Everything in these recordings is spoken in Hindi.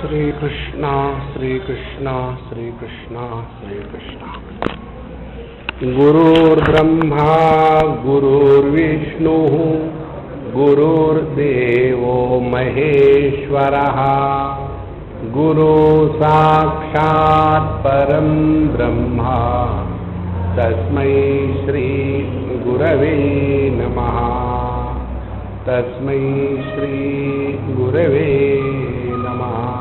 श्री कृष्णा श्री कृष्णा श्री कृष्णा श्री कृष्णा। गुरुर्ब्रह्मा गुरुर्विष्णु गुरुर्देवो महेश्वरः गुरु साक्षात् परं ब्रह्मा तस्मै श्री गुरवे नमः। तस्मै श्री गुरवे नमः।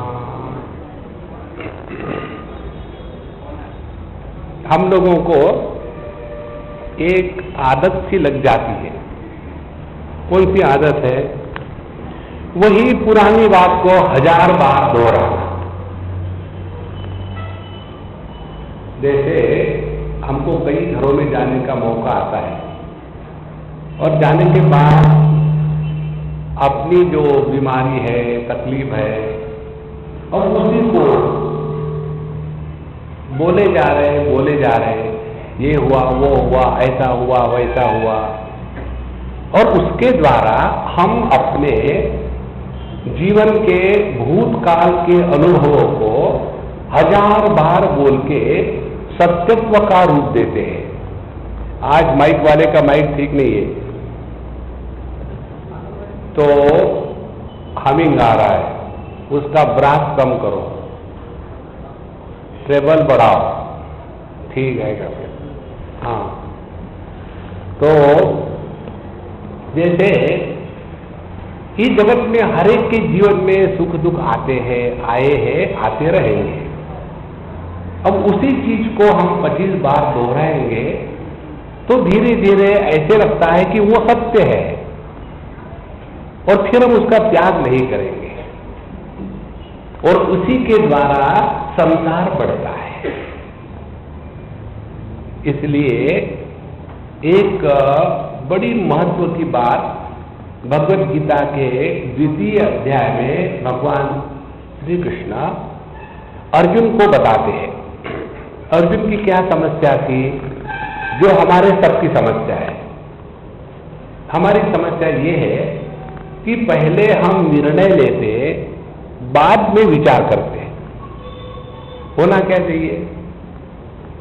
हम लोगों को एक आदत सी लग जाती है। कौन सी आदत है? वही पुरानी बात को 1000 बार दोहराना। जैसे हमको कई घरों में जाने का मौका आता है और जाने के बाद अपनी जो बीमारी है, तकलीफ है, और उसी को बोले जा रहे, ये हुआ, वो हुआ, ऐसा हुआ, वैसा हुआ, और उसके द्वारा हम अपने जीवन के भूतकाल के अनुभवों को 1000 बार बोल के सत्यत्व का रूप देते हैं। आज माइक वाले का माइक ठीक नहीं है तो हमिंग आ रहा है, उसका ब्रास कम करो, ट्रेबल बढ़ाओ, ठीक है क्या? हाँ, तो जैसे इस जगत में हर एक के जीवन में सुख दुख आते हैं, आए हैं, आते रहेंगे। अब उसी चीज को हम 25 बार दोहराएंगे तो धीरे धीरे ऐसे लगता है कि वो सत्य है और फिर हम उसका त्याग नहीं करेंगे और उसी के द्वारा संसार बढ़ता है। इसलिए एक बड़ी महत्व की बात भगवद गीता के 2वें अध्याय में भगवान श्री कृष्ण अर्जुन को बताते हैं। अर्जुन की क्या समस्या थी जो हमारे सबकी समस्या है। हमारी समस्या ये है कि पहले हम निर्णय लेते, बाद में विचार करते। होना क्या चाहिए?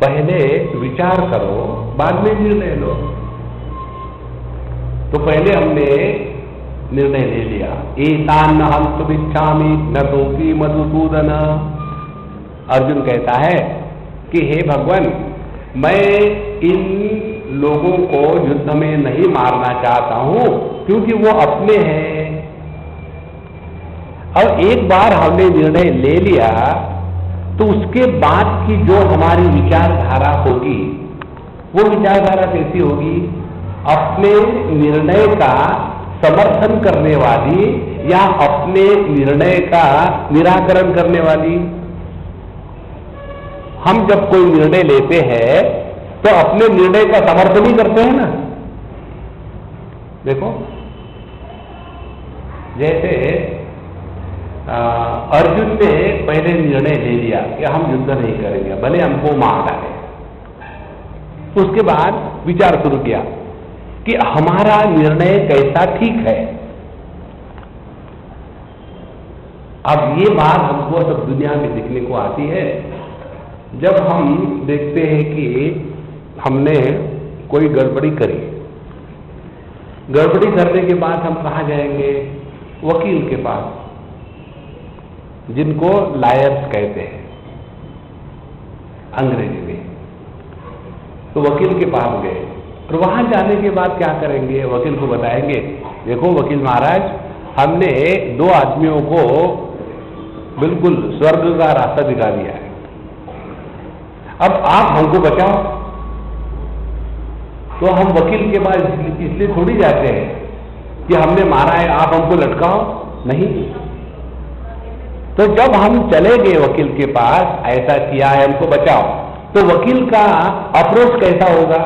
पहले विचार करो, बाद में निर्णय लो। तो पहले हमने निर्णय ले लिया, एतान हन्तुमिच्छामि न तोपि मधुसूदन। अर्जुन कहता है कि हे भगवान, मैं इन लोगों को युद्ध में नहीं मारना चाहता हूं क्योंकि वो अपने हैं। और एक बार हमने निर्णय ले लिया तो उसके बाद की जो हमारी विचारधारा होगी, वो विचारधारा कैसी होगी? अपने निर्णय का समर्थन करने वाली या अपने निर्णय का निराकरण करने वाली? हम जब कोई निर्णय लेते हैं तो अपने निर्णय का समर्थन ही करते हैं ना। देखो, जैसे अर्जुन ने पहले निर्णय ले लिया कि हम युद्ध नहीं करेंगे, भले हमको मार डाले। उसके बाद विचार शुरू किया कि हमारा निर्णय कैसा ठीक है। अब ये बात हमको सब दुनिया में दिखने को आती है जब हम देखते हैं कि हमने कोई गड़बड़ी करी। गड़बड़ी करने के बाद हम कहाँ जाएंगे? वकील के पास, जिनको लायर्स कहते हैं अंग्रेजी में। तो वकील के पास गए और वहां जाने के बाद क्या करेंगे? वकील को बताएंगे, देखो वकील महाराज, हमने 2 आदमियों को बिल्कुल स्वर्ग का रास्ता दिखा दिया है, अब आप हमको बचाओ। तो हम वकील के पास इसलिए थोड़ी जाते हैं कि हमने मारा है, आप हमको लटकाओ, नहीं। तो जब हम चले गए वकील के पास, ऐसा किया है, हमको बचाओ, तो वकील का अप्रोच कैसा होगा?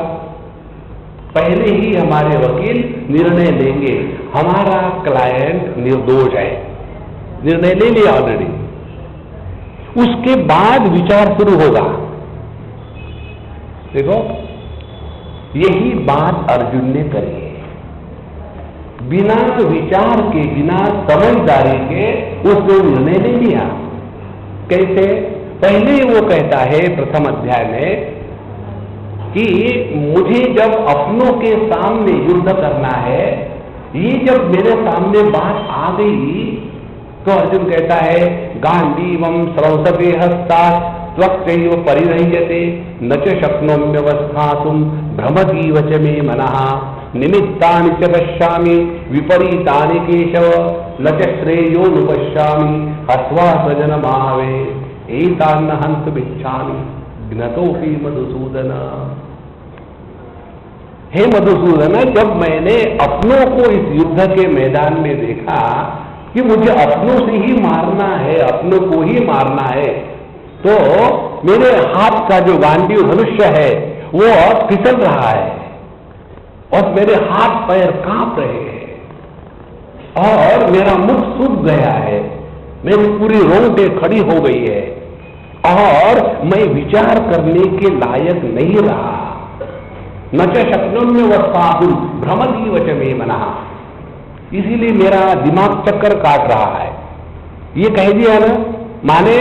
पहले ही हमारे वकील निर्णय लेंगे, हमारा क्लाइंट निर्दोष है, निर्णय ले लिया ऑलरेडी। उसके बाद विचार शुरू होगा। देखो, यही बात अर्जुन ने करी है। बिना विचार के, बिना समझदारी के उसने निर्णय ले लिया कैसे? पहले वो कहता है प्रथम अध्याय में कि मुझे जब अपनों के सामने युद्ध करना है, ये जब मेरे सामने बात आ गई तो अर्जुन कहता है गांडीवम स्रवसवे हस्तात् त्वक्चैव परिरह्यते न च शक्नोम्यवस्थातुं भ्रमतीव च मे मनः निमित्तानि च पश्यामि विपरीतानि केशव न च श्रेयोनुपश्यामि हत्वा स्वजनमावे एतान्न हन्तुमिच्छामि ज्ञतोऽपि मधुसूदन। हे मधुसूदन, जब मैंने अपनों को इस युद्ध के मैदान में देखा कि मुझे अपनों से ही मारना है, अपनों को ही मारना है, तो मेरे हाथ का जो गांडीव धनुष्य है वो फिसल रहा है और मेरे हाथ पैर कांप रहे हैं और मेरा मुख सूख गया है, मेरी पूरी रोंगटे खड़ी हो गई है और मैं विचार करने के लायक नहीं रहा। न च शक्नोम्यवस्थातुं भ्रमतीव च मे मनः, इसीलिए मेरा दिमाग चक्कर काट रहा है। ये कह दिया ना, माने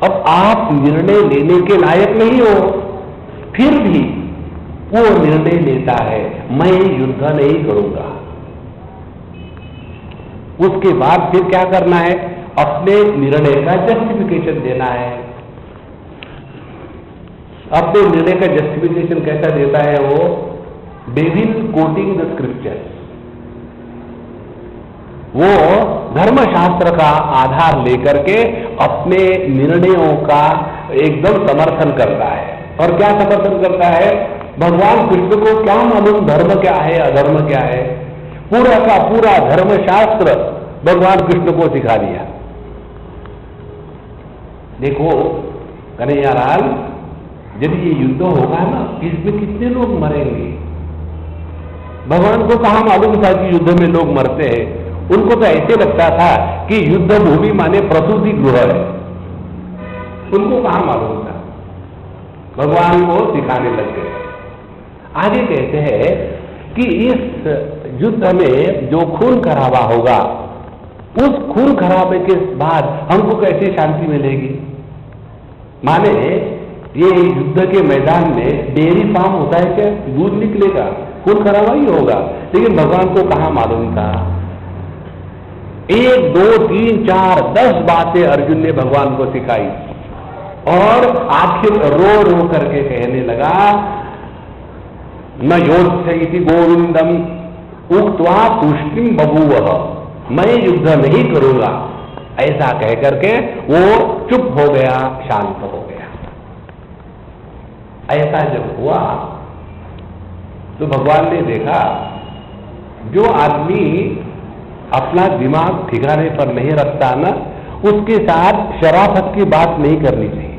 अब आप निर्णय लेने के लायक नहीं हो, फिर भी वो निर्णय लेता है मैं युद्ध नहीं करूंगा। उसके बाद फिर क्या करना है? अपने निर्णय का जस्टिफिकेशन देना है। अपने निर्णय का जस्टिफिकेशन कैसा देता है वो? Devil coating the scriptures. वो धर्मशास्त्र का आधार लेकर के अपने निर्णयों का एकदम समर्थन करता है। और क्या समर्थन करता है? भगवान कृष्ण को क्या मालूम धर्म क्या है अधर्म क्या है? पूरा का पूरा धर्मशास्त्र भगवान कृष्ण को सिखा दिया। देखो कन्हैयालाल, जब ये युद्ध होगा ना, इसमें कितने लोग मरेंगे? भगवान को कहां मालूम था कि युद्ध में लोग मरते हैं? उनको तो ऐसे लगता था कि युद्ध भूमि माने प्रसूति गृह है। उनको कहां मालूम था? भगवान को सिखाने लग गए। आगे कहते हैं कि इस युद्ध में जो खून खराबा होगा, उस खून खराबे के बाद हमको कैसे शांति मिलेगी? माने ये युद्ध के मैदान में डेयरी फार्म होता है क्या? दूध निकलेगा, खून खराबा ही होगा। लेकिन भगवान को कहां मालूम था? 1, 2, 3, 4, 10 बातें अर्जुन ने भगवान को सिखाई और आखिर रो रो करके कहने लगा न योत्स्यति गोविंदम उक्त्वा तुष्टिम बभूवः, मैं युद्ध नहीं करूंगा। ऐसा कह करके वो चुप हो गया, शांत हो गया। ऐसा जब हुआ तो भगवान ने देखा जो आदमी अपना दिमाग ठिकाने पर नहीं रखता ना, उसके साथ शराफत की बात नहीं करनी चाहिए।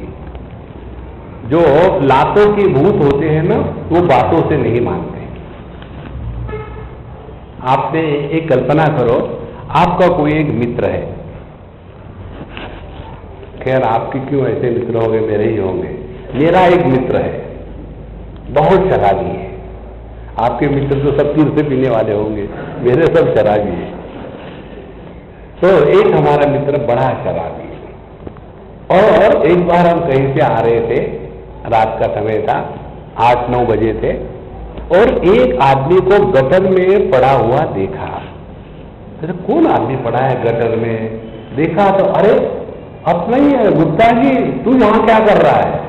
जो लातों के भूत होते हैं ना, वो बातों से नहीं मानते। आपने एक कल्पना करो, आपका कोई एक मित्र है, खैर आपके क्यों ऐसे मित्र होंगे, मेरे ही होंगे। मेरा एक मित्र है, बहुत शराबी है। आपके मित्र तो सब तीर से पीने वाले होंगे, मेरे सब शराबी है। तो एक हमारा मित्र बड़ा शराबी है और एक बार हम कहीं से आ रहे थे, रात का समय था, 8-9 बजे थे, और एक आदमी को गटर में पड़ा हुआ देखा। अरे कौन आदमी पड़ा है गटर में? देखा तो अरे अपना ही है, गुप्ता जी तू यहां क्या कर रहा है?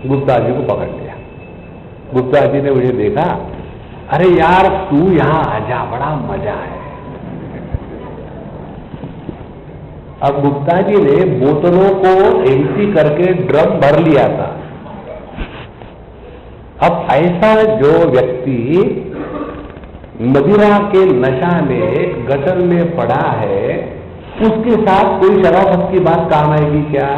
गुप्ता जी को पकड़ लिया। गुप्ता जी ने मुझे देखा, अरे यार तू यहां आजा, बड़ा मजा है। अब गुप्ता जी ने बोतलों को एम्प्टी करके ड्रम भर लिया था। अब ऐसा जो व्यक्ति मदिरा के नशा में गटर में पड़ा है, उसके साथ कोई शराफत की बात काम आएगी क्या?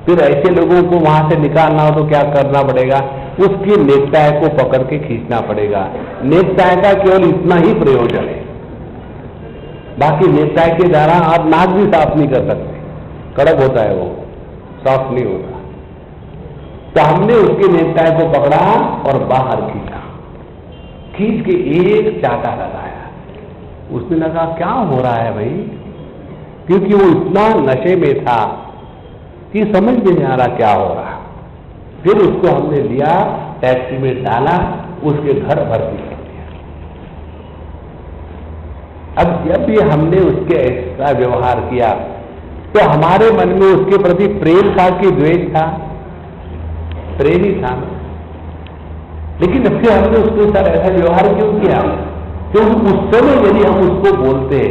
फिर ऐसे लोगों को वहां से निकालना हो तो क्या करना पड़ेगा? उसकी नेकटाई को पकड़ के खींचना पड़ेगा। नेकटाई का केवल इतना ही प्रयोजन है, बाकी नेकटाई के द्वारा आप नाक भी साफ नहीं कर सकते, कड़क होता है वो, सॉफ्ट नहीं होता। तो हमने उसके नेकटाई को पकड़ा और बाहर खींचा, खींच के एक चाटा लगाया। उसने लगा क्या हो रहा है भाई, क्योंकि वो इतना नशे में था कि समझ में नहीं आ रहा क्या हो रहा। फिर उसको हमने लिया, टैक्सी में डाला, उसके घर भर्ती कर दिया। अब जब भी हमने उसके ऐसा व्यवहार किया तो हमारे मन में उसके प्रति प्रेम था कि द्वेष था? प्रेम ही था। लेकिन फिर हमने उसके साथ ऐसा व्यवहार क्यों किया? क्योंकि उस समय यदि हम उसको बोलते,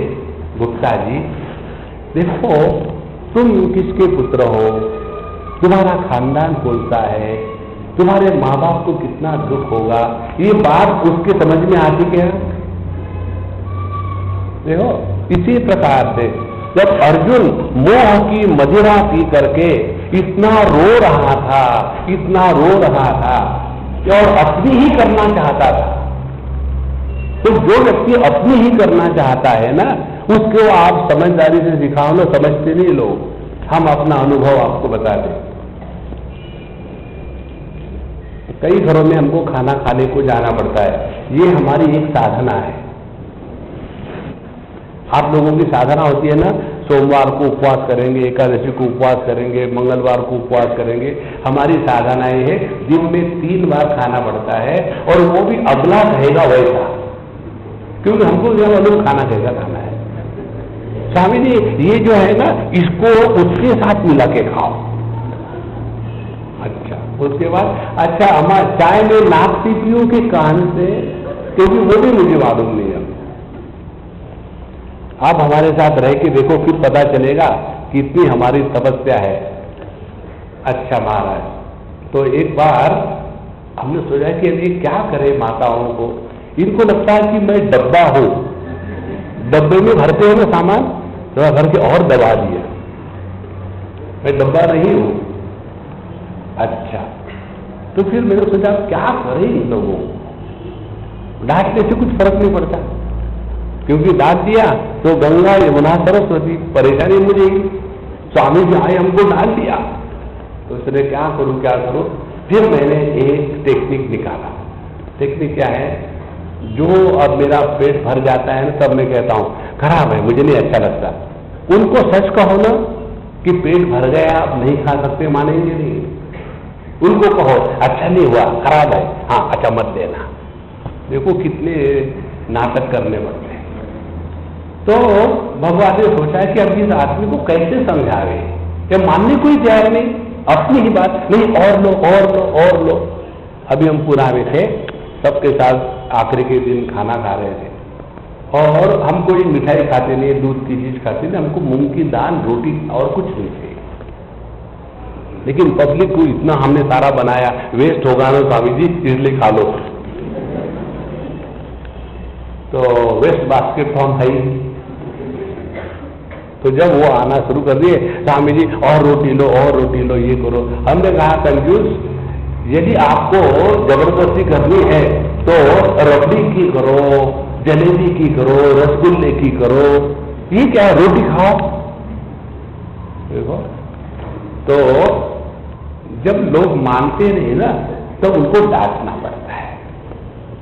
गुप्ता जी देखो तुम किसके पुत्र हो, तुम्हारा खानदान कौन सा है, तुम्हारे माँ बाप को कितना दुख होगा, ये बात उसके समझ में आती क्या? देखो इसी प्रकार से जब अर्जुन मोह की मदिरा पी करके इतना रो रहा था, इतना रो रहा था और अपनी ही करना चाहता था, तो जो व्यक्ति अपनी ही करना चाहता है ना, उसको आप समझदारी से सिखाओ ना, समझते नहीं लोग। हम अपना अनुभव आपको बता दें। कई घरों में हमको खाना खाने को जाना पड़ता है, ये हमारी एक साधना है। आप लोगों की साधना होती है ना, सोमवार को उपवास करेंगे, एकादशी को उपवास करेंगे, मंगलवार को उपवास करेंगे। हमारी साधना ये है दिन में 3 बार खाना पड़ता है, और वो भी अगला कहेगा वैसा, क्योंकि हमको जो मालूम खाना कैसा खाना है। स्वामी जी ये जो है ना, इसको उसके साथ मिला के खाओ। अच्छा, उसके बाद अच्छा अम्मा चाय में नाक पीपियों के कान से, क्योंकि वो भी मुझे मालूम नहीं है। आप हमारे साथ रह के देखो, फिर पता चलेगा कितनी हमारी तपस्या है। अच्छा महाराज, तो एक बार हमने सोचा कि अभी क्या करें माताओं को, इनको लगता है कि मैं डब्बा हूं, डब्बे में भरते हो ना सामान, थोड़ा भर के और दबा दिया, मैं डब्बा नहीं हूं। अच्छा, तो फिर मैंने सोचा क्या करें इन लोगों को, डांटने से कुछ फर्क नहीं पड़ता, क्योंकि डांट दिया तो गंगा यमुना सरस्वती परेशानी मुझे ही। स्वामी जी आए हमको डांट दिया, तो उसने क्या करूं क्या करूं। फिर मैंने एक टेक्निक निकाला। टेक्निक क्या है, जो अब मेरा पेट भर जाता है ना, तब मैं कहता हूं खराब है, मुझे नहीं अच्छा लगता। उनको सच कहो ना कि पेट भर गया, आप नहीं खा सकते, मानेंगे नहीं। उनको कहो अच्छा नहीं हुआ, खराब है, हाँ अच्छा मत लेना। देखो कितने नाटक करने पड़ते हैं। तो भगवान ने सोचा कि अब इस आदमी को कैसे समझावे, क्या मानने कोई तैयार नहीं, अपनी ही बात नहीं, और लो और लो और लो। अभी हम पूरा में थे, सबके साथ आखिरी के दिन खाना खा रहे थे, और हम कोई मिठाई खाते नहीं, दूध की चीज खाते नहीं, हमको मूंग की दाल रोटी और कुछ नहीं चाहिए। लेकिन पब्लिक को इतना हमने सारा बनाया, वेस्ट होगा ना स्वामी जी, इसलिए खा लो। तो वेस्ट बास्केट तो हम है ही। तो जब वो आना शुरू कर दिए, स्वामी जी और रोटी लो और रोटी लो, ये करो। हमने कहा कंजूस, यदि आपको जबरदस्ती करनी है तो रबड़ी की करो, जलेबी की करो, रसगुल्ले की करो, ये क्या है, रोटी खाओ। देखो, तो जब लोग मानते नहीं ना, तो उनको डांटना पड़ता है।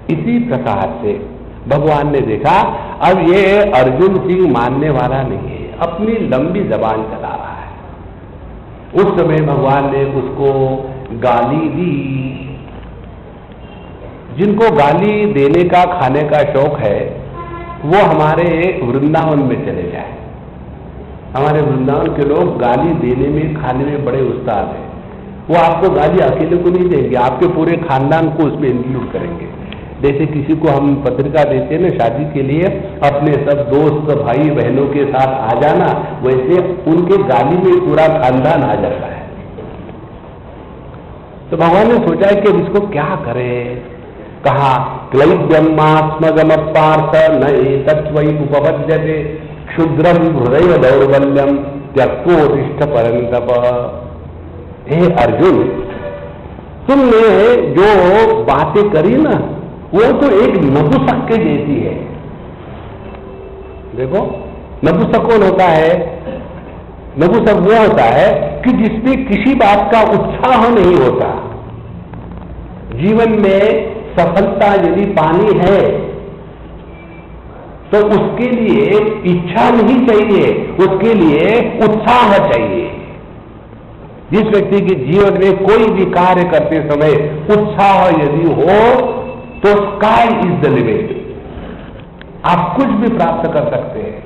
इसी प्रकार से भगवान ने देखा अब ये अर्जुन सिंह मानने वाला नहीं है, अपनी लंबी जबान चला रहा है। उस समय भगवान ने उसको गाली दी। जिनको गाली देने का, खाने का शौक है, वो हमारे वृंदावन में चले जाए। हमारे वृंदावन के लोग गाली देने में, खाने में बड़े उस्ताद हैं। वो आपको गाली अकेले को नहीं देंगे, आपके पूरे खानदान को उसमें इंक्लूड करेंगे। जैसे किसी को हम पत्रिका देते हैं ना शादी के लिए, अपने सब दोस्त भाई बहनों के साथ आ जाना, वैसे उनके गाली में पूरा खानदान आ जाता है। तो भगवान ने सोचा कि इसको क्या करे। कहा क्लैब्यमात्मगम पार्थ न एतत्वयि उपपद्यते क्षुद्रम हृदय दौर्बल्यम त्यक्तोतिष्ठ परंतप। हे अर्जुन, तुमने जो बातें करी ना, वो तो एक नपुंसक के जैसी है। देखो, नपुंसक कौन होता है? नपुंसक वो होता है कि जिसमें किसी बात का उत्साह नहीं होता। जीवन में सफलता यदि पानी है तो उसके लिए इच्छा नहीं चाहिए, उसके लिए उत्साह चाहिए। जिस व्यक्ति के जीवन में कोई भी कार्य करते समय उत्साह यदि हो तो स्काई इज द लिमिट, आप कुछ भी प्राप्त कर सकते हैं।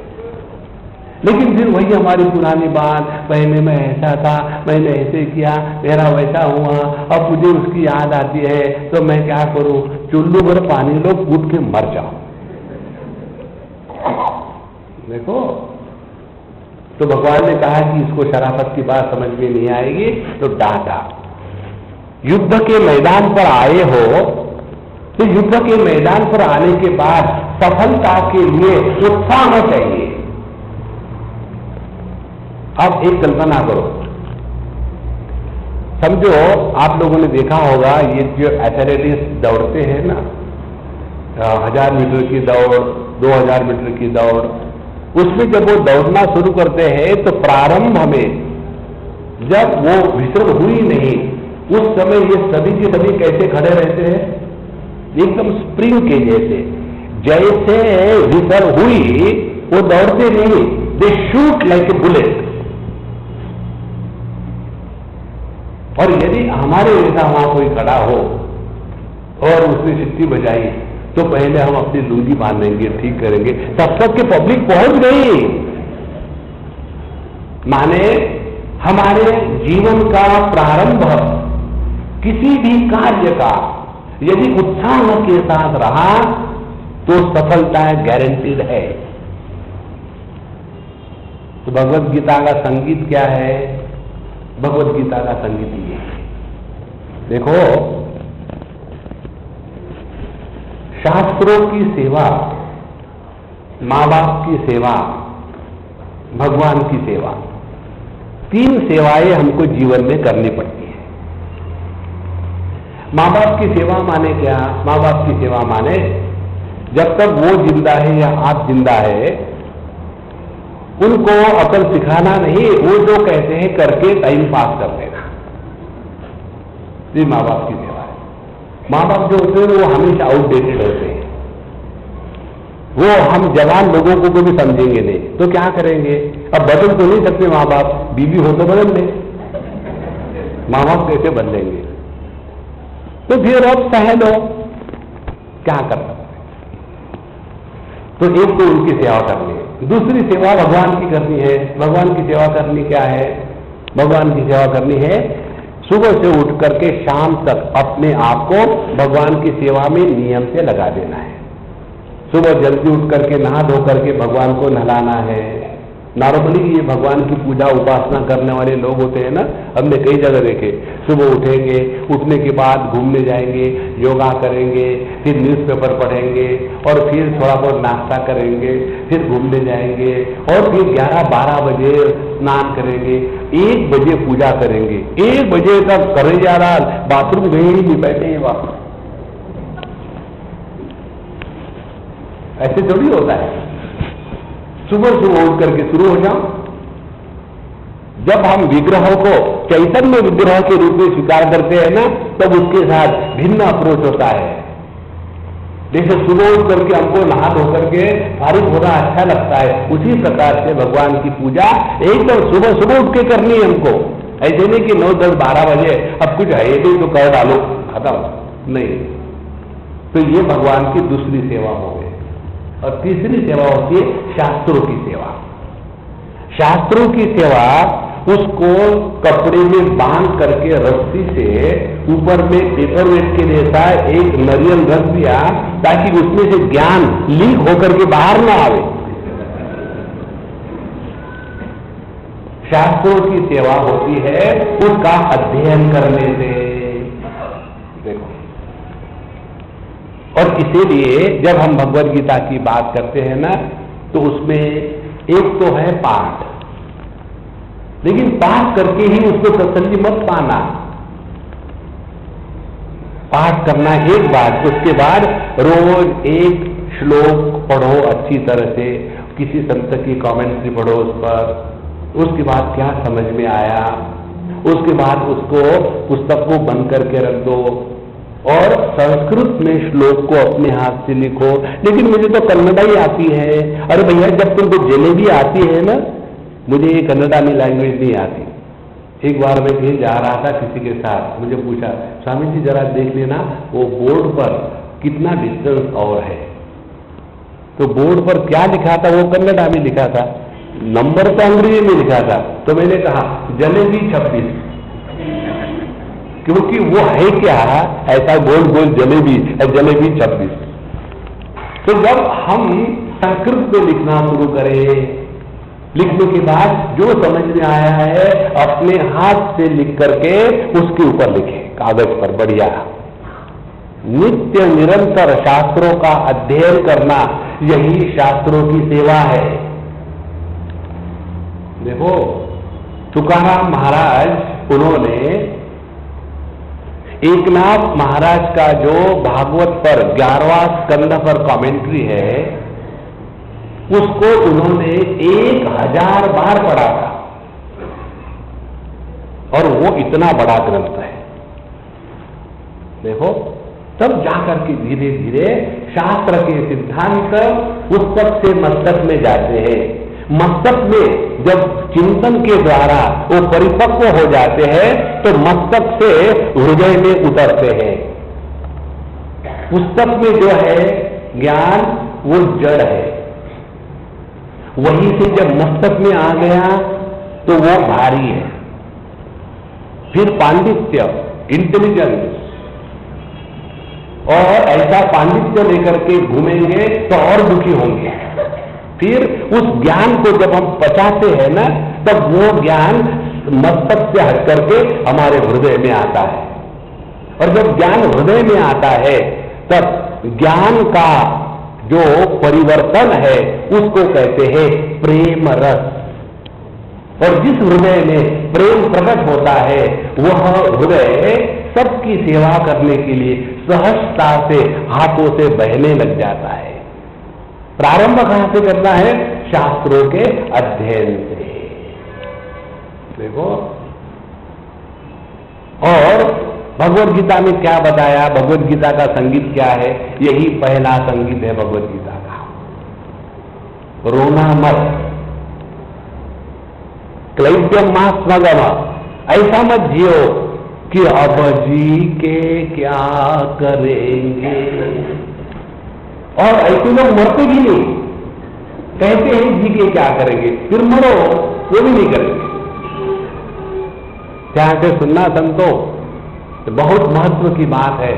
लेकिन फिर वही हमारी पुरानी बात, पहले मैं ऐसा था, मैंने ऐसे किया, मेरा वैसा हुआ, अब मुझे उसकी याद आती है तो मैं क्या करूं, चुल्लू भर पानी लो, कूद के मर जाओ। देखो, तो भगवान ने कहा कि इसको शराफत की बात समझ में नहीं आएगी तो डांटा। युद्ध के मैदान पर आए हो तो युद्ध के मैदान पर आने के बाद सफलता के लिए उत्साह चाहिए। अब एक कल्पना करो, समझो आप लोगों ने देखा होगा ये जो एथलेटिक्स दौड़ते हैं ना, 1000 मीटर की दौड़, 2000 मीटर की दौड़, उसमें जब वो दौड़ना शुरू करते हैं तो प्रारंभ में जब वो विसर्ग हुई नहीं, उस समय ये सभी के सभी कैसे खड़े रहते हैं, एकदम स्प्रिंग के जैसे। जैसे विसर्ग हुई वो दौड़ते नहीं, दे शूट लाइक ए बुलेट। और यदि हमारे जैसा वहां कोई खड़ा हो और उसने सिट्टी बजाई तो पहले हम अपनी लुंगी बांधेंगे, ठीक करेंगे, तब तक के पब्लिक पहुंच गई। माने हमारे जीवन का प्रारंभ किसी भी कार्य का यदि उत्साह के साथ रहा तो सफलता गारंटीड है। तो भगवत गीता का संगीत क्या है? भगवत गीता का संगीत ये है, देखो, शास्त्रों की सेवा, मां बाप की सेवा, भगवान की सेवा, 3 सेवाएं हमको जीवन में करनी पड़ती है। मां बाप की सेवा माने क्या? मां बाप की सेवा माने जब तक वो जिंदा है या आप जिंदा है, उनको अकल सिखाना नहीं, वो जो कहते हैं करके टाइम पास कर देना, ये मां बाप की सेवा है। मां बाप जो होते हैं वो हमेशा आउटडेटेड होते हैं, वो हम जवान लोगों को भी समझेंगे नहीं, तो क्या करेंगे? अब बदल तो नहीं सकते मां बाप, बीवी हो तो बदल ले, मां बाप कैसे बदलेंगे? तो फिर अब सह लो, क्या कर सकते? तो एक तो उनकी सेवा करनी है, दूसरी सेवा भगवान की करनी है। भगवान की सेवा करनी क्या है? भगवान की सेवा करनी है सुबह से उठ करके शाम तक अपने आप को भगवान की सेवा में नियम से लगा देना है। सुबह जल्दी उठ करके नहा धो करके भगवान को नहलाना है। नॉर्मली ये भगवान की पूजा उपासना करने वाले लोग होते हैं ना, हमने कई जगह देखे, सुबह उठेंगे, उठने के बाद घूमने जाएंगे, योगा करेंगे, फिर न्यूज़पेपर पढ़ेंगे और फिर थोड़ा बहुत नाश्ता करेंगे, फिर घूमने जाएंगे और फिर 11-12 बजे स्नान करेंगे, 1 बजे पूजा करेंगे, 1 बजे तक करे जा रहा, बाथरूम गए ही नहीं, बैठे हैं वापस। ऐसे थोड़ी होता है। सुबह सुबह उठ करके शुरू हो जाओ। जब हम विग्रहों को चैतन्य विग्रह के रूप में स्वीकार करते हैं ना, तब उसके साथ भिन्न अप्रोच होता है। जैसे सुबह उठ करके हमको नहा धो करके फारिग होना अच्छा लगता है, उसी प्रकार से भगवान की पूजा एकदम सुबह सुबह उठ के करनी है हमको। ऐसे नहीं कि 9, 10, 12 बजे अब कुछ है नहीं तो कर डालो, खत्म नहीं। तो ये भगवान की दूसरी सेवा हो गई। और तीसरी सेवा होती है शास्त्रों की सेवा। शास्त्रों की सेवा उसको कपड़े में बांध करके रस्सी से ऊपर में पेपर वेट के जैसा एक नरियल रख दिया ताकि उसमें से ज्ञान लीक होकर के बाहर ना आवे। शास्त्रों की सेवा होती है उसका अध्ययन करने से। देखो, और इसीलिए जब हम भगवद गीता की बात करते हैं ना, तो उसमें एक तो है पाठ, लेकिन पाठ करके ही उसको तसल्ली मत पाना। पाठ करना एक बात, उसके बाद रोज एक श्लोक पढ़ो अच्छी तरह से, किसी संत की कमेंट्री पढ़ो उस पर, उसके बाद क्या समझ में आया, उसके बाद उसको पुस्तक को बंद करके रख दो, और संस्कृत में श्लोक को अपने हाथ से लिखो। लेकिन मुझे तो कन्नड़ा ही आती है। अरे भैया, जब तुमको जलेबी आती है ना, मुझे ये कन्नड़ा में लैंग्वेज नहीं आती। एक बार मैं कहीं जा रहा था किसी के साथ, मुझे पूछा, स्वामी जी जरा देख लेना वो बोर्ड पर कितना डिस्टेंस और है। तो बोर्ड पर क्या लिखा था, वो कन्नड़ा में लिखा था, नंबर तो अंग्रेजी में लिखा था। तो मैंने कहा जलेबी 26, क्योंकि वो है क्या, ऐसा गोल गोल जलेबी, जलेबी 26। तो जब हम संस्कृत में लिखना शुरू करें, लिखने के बाद जो समझ में आया है अपने हाथ से लिख करके उसके ऊपर लिखे कागज पर, बढ़िया। नित्य निरंतर शास्त्रों का अध्ययन करना, यही शास्त्रों की सेवा है। देखो, तुकाराम महाराज, उन्होंने एकनाथ महाराज का जो भागवत पर 11वां स्कंद पर कमेंट्री है, उसको उन्होंने 1000 बार पढ़ा था, और वो इतना बड़ा ग्रंथ है। देखो, तब जाकर के धीरे धीरे शास्त्र के सिद्धांत पुस्तक से मस्तक में जाते हैं। मस्तक में जब चिंतन के द्वारा वो परिपक्व हो जाते हैं, तो मस्तक से हृदय में उतरते हैं। पुस्तक में जो है ज्ञान, वो जड़ है, वहीं से जब मस्तक में आ गया तो वो भारी है। फिर पांडित्य, इंटेलिजेंस, और ऐसा पांडित्य लेकर के घूमेंगे तो और दुखी होंगे। फिर उस ज्ञान को जब हम पचाते हैं ना, तब वो ज्ञान मस्तक से हट करके हमारे हृदय में आता है। और जब ज्ञान हृदय में आता है, तब ज्ञान का जो परिवर्तन है उसको कहते हैं प्रेम रस। और जिस हृदय में प्रेम प्रकट होता है, वह हृदय सबकी सेवा करने के लिए सहजता से हाथों से बहने लग जाता है। प्रारंभ कहां से करना है? शास्त्रों के अध्ययन से। देखो, और भगवद गीता में क्या बताया? भगवद गीता का संगीत क्या है? यही पहला संगीत है भगवद गीता का। रोना मत, क्लैब्यम मास्मगम, ऐसा मत जियो कि अब जी के क्या करेंगे। और ऐसे लोग मरते भी नहीं, कहते हैं जी के क्या करेंगे, फिर मरो, वो भी नहीं करेंगे। ध्यान से सुनना संतो, तो बहुत महत्व की बात है।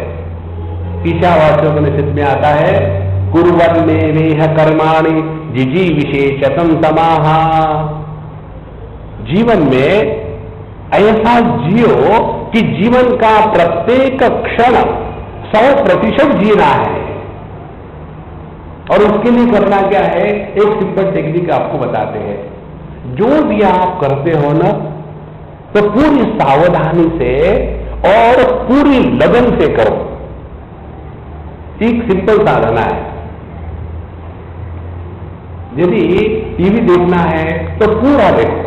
ईशावास्योपनिषद में आता है, कुर्वन्नेह कर्माणि जिजी विशेषतम समाहा। जीवन में ऐसा जियो कि जीवन का प्रत्येक क्षण 100% जीना है। और उसके लिए करना क्या है? एक सिंपल टेक्निक आपको बताते हैं। जो भी आप करते हो ना, तो पूरी सावधानी से और पूरी लगन से करो। एक सिंपल साधना है। यदि टीवी देखना है तो पूरा देखो।